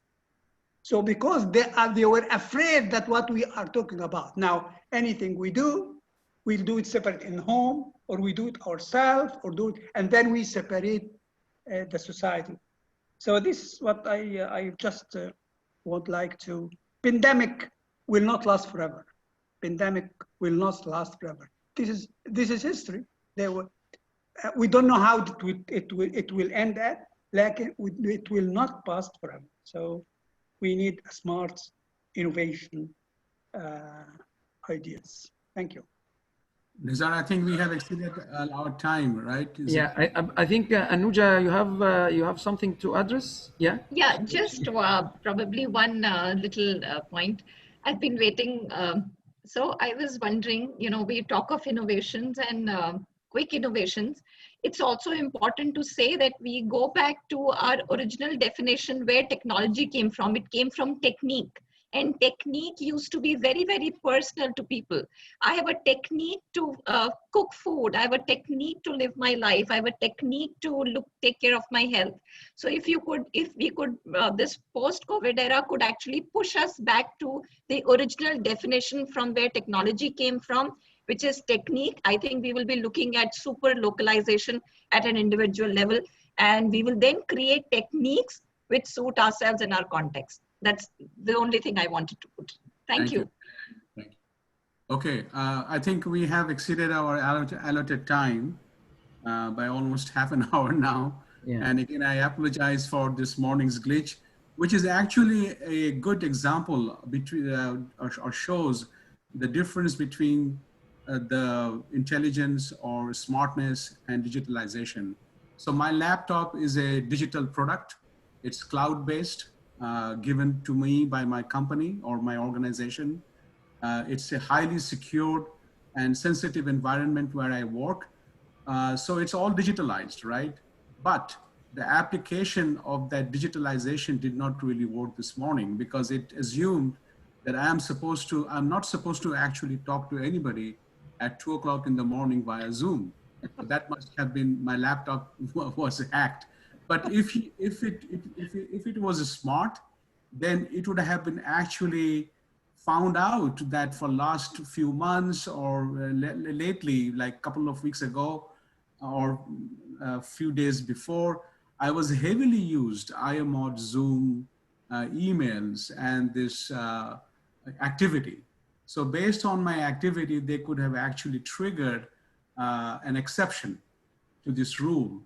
So because they were afraid that what we are talking about now, anything we do, we'll do it separate in home, or we do it ourselves, or do it, and then we separate the society. So this is what I just would like to. Pandemic will not last forever. Pandemic will not last forever. This is history. We don't know how it will end at. Like it will not pass forever. So we need a smart innovation ideas. Thank you. Nizar, I think we have exceeded our time, right? I think Anuja, you have something to address. Yeah. Yeah, just probably one little point. I've been waiting. So I was wondering, we talk of innovations and quick innovations. It's also important to say that we go back to our original definition where technology came from. It came from technique. And technique used to be very, very personal to people. I have a technique to cook food. I have a technique to live my life. I have a technique to take care of my health. So if we could, this post-COVID era could actually push us back to the original definition from where technology came from, which is technique. I think we will be looking at super localization at an individual level, and we will then create techniques which suit ourselves in our context. That's the only thing I wanted to put. Thank you. Thank you. Okay, I think we have exceeded our allotted time by almost half an hour now. Yeah. And again, I apologize for this morning's glitch. which is actually a good example between, or shows the difference between the intelligence or smartness and digitalization. So my laptop is a digital product. It's cloud-based, given to me by my company or my organization. It's a highly secured and sensitive environment where I work. So it's all digitalized, right? But the application of that digitalization did not really work this morning because it assumed that I'm not supposed to actually talk to anybody at 2 o'clock in the morning via Zoom. So that must have been, my laptop was hacked. But if it was smart, then it would have been actually found out that for last few months or lately, like a couple of weeks ago or a few days before, I was heavily used IAMOT, Zoom, emails, and this activity. So based on my activity, they could have actually triggered an exception to this rule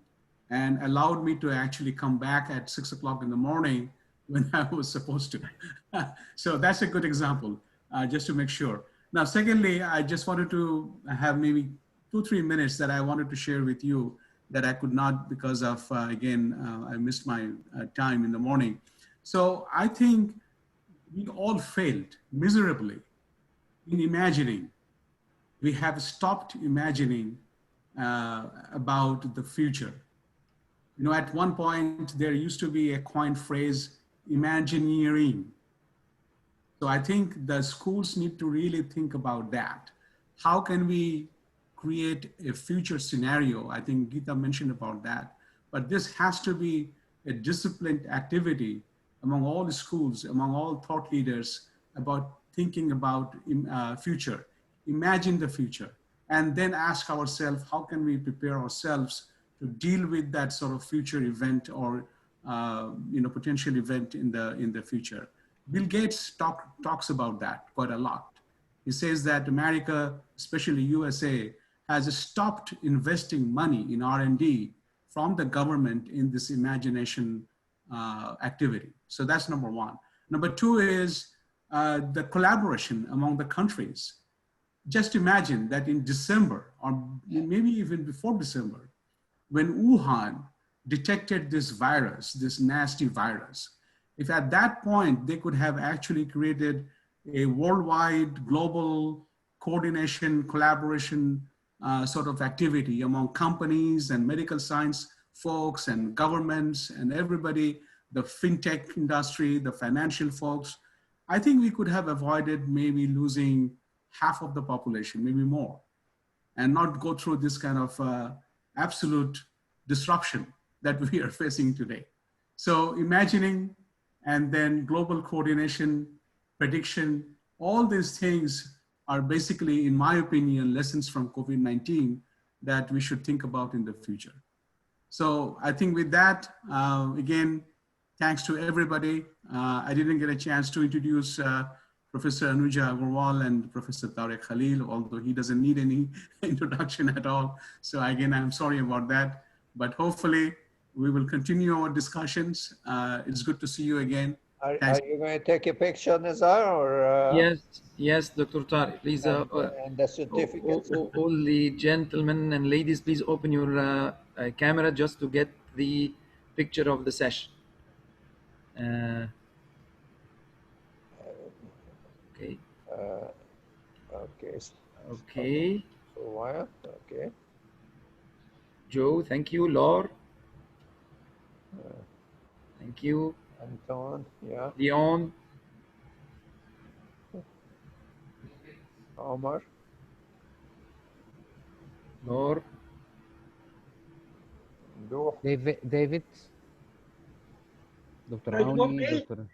and allowed me to actually come back at 6 o'clock in the morning when I was supposed to. So that's a good example, just to make sure. Now, secondly, I just wanted to have maybe 2-3 minutes that I wanted to share with you that I could not because of, again, I missed my time in the morning. So I think we all failed miserably in imagining. We have stopped imagining about the future. You know, at one point, there used to be a coined phrase, Imagineering. So I think the schools need to really think about that. How can we create a future scenario? I think Gita mentioned about that, but this has to be a disciplined activity among all the schools, among all thought leaders about thinking about future, imagine the future, and then ask ourselves, how can we prepare ourselves to deal with that sort of future event or potential event in the future. Bill Gates talks about that quite a lot. He says that America, especially USA, has stopped investing money in R&D from the government in this imagination activity. So that's number one. Number two is the collaboration among the countries. Just imagine that in December, or maybe even before December, when Wuhan detected this virus, this nasty virus, if at that point they could have actually created a worldwide global coordination, collaboration sort of activity among companies and medical science folks and governments and everybody, the fintech industry, the financial folks, I think we could have avoided maybe losing half of the population, maybe more, and not go through this kind of absolute disruption that we are facing today. So imagining and then global coordination, prediction, all these things are basically, in my opinion, lessons from COVID-19 that we should think about in the future. So I think with that, again, thanks to everybody. I didn't get a chance to introduce Professor Anuja Agarwal and Professor Tariq Khalil, although he doesn't need any introduction at all. So again, I'm sorry about that, but hopefully we will continue our discussions. It's good to see you again. Are you going to take a picture, Nizar, or? Yes, Dr. Tariq, please. And the certificates. All the gentlemen and ladies, please open your camera just to get the picture of the session. Okay. Okay. Okay. For a while. Okay. Joe, thank you. Laure. Thank you. Anton, yeah. Leon. Omar. Laure. David. Dr. Auni, Dr.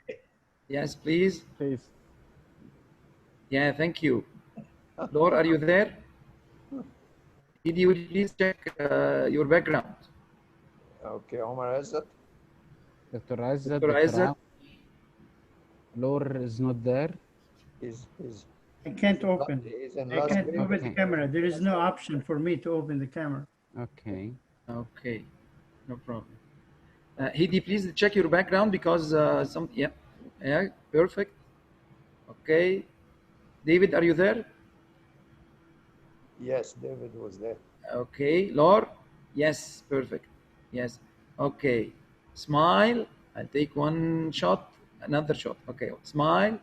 Yes, please. Please. Yeah, thank you. Laure, are you there? Didi, would you please check your background? Okay, Omar Azzat. Dr. Azzat, Dr. Azzat. Laure is not there. I can't open. I can't Vegas. open the camera. There is no option for me to open the camera. Okay. Okay, no problem. Hidi, please check your background because yeah, perfect. Okay. David, are you there? Yes, David was there. Okay. Laura? Yes, perfect. Yes. Okay. Smile. I'll take one shot, another shot. Okay. Smile.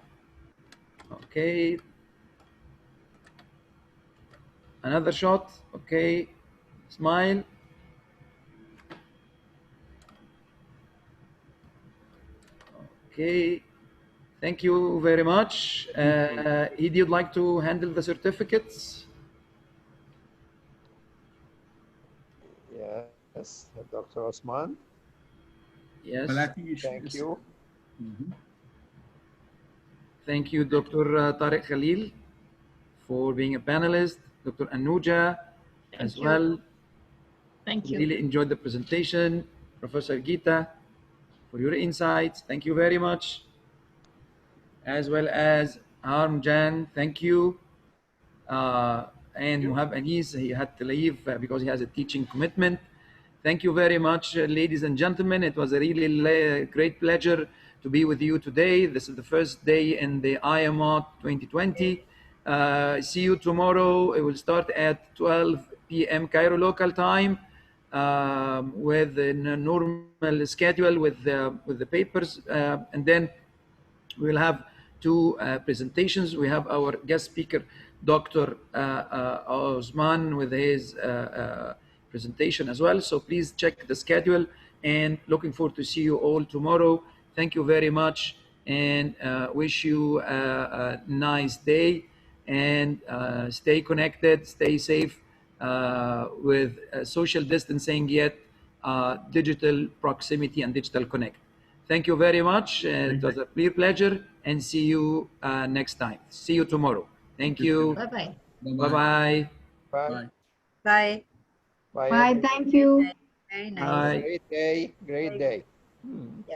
Okay. Another shot. Okay. Smile. Okay. Thank you very much. Hidi, you'd like to handle the certificates? Yes, Dr. Osman. Yes. Well, I think Thank you. Thank you, Dr. Tariq Khalil, for being a panelist. Dr. Anuja as well. Thank you. Really enjoyed the presentation. Professor Gita, for your insights. Thank you very much. As well as Harm Jan, thank you. And Muhab Anis, he had to leave because he has a teaching commitment. Thank you very much, ladies and gentlemen. It was a really great pleasure to be with you today. This is the first day in the IAMOT 2020. See you tomorrow. It will start at 12 p.m. Cairo local time with a normal schedule with the papers, and then we'll have two presentations. We have our guest speaker, Dr. Osman, with his presentation as well. So please check the schedule, and looking forward to see you all tomorrow. Thank you very much, and wish you a nice day, and stay connected, stay safe with social distancing, yet digital proximity and digital connect. Thank you very much. It was a real pleasure, and see you next time. See you tomorrow. Thank you. Bye-bye. Bye-bye. Bye. Bye. Bye. Bye. Thank you. Very nice. Bye. Great day. Great day. Yeah.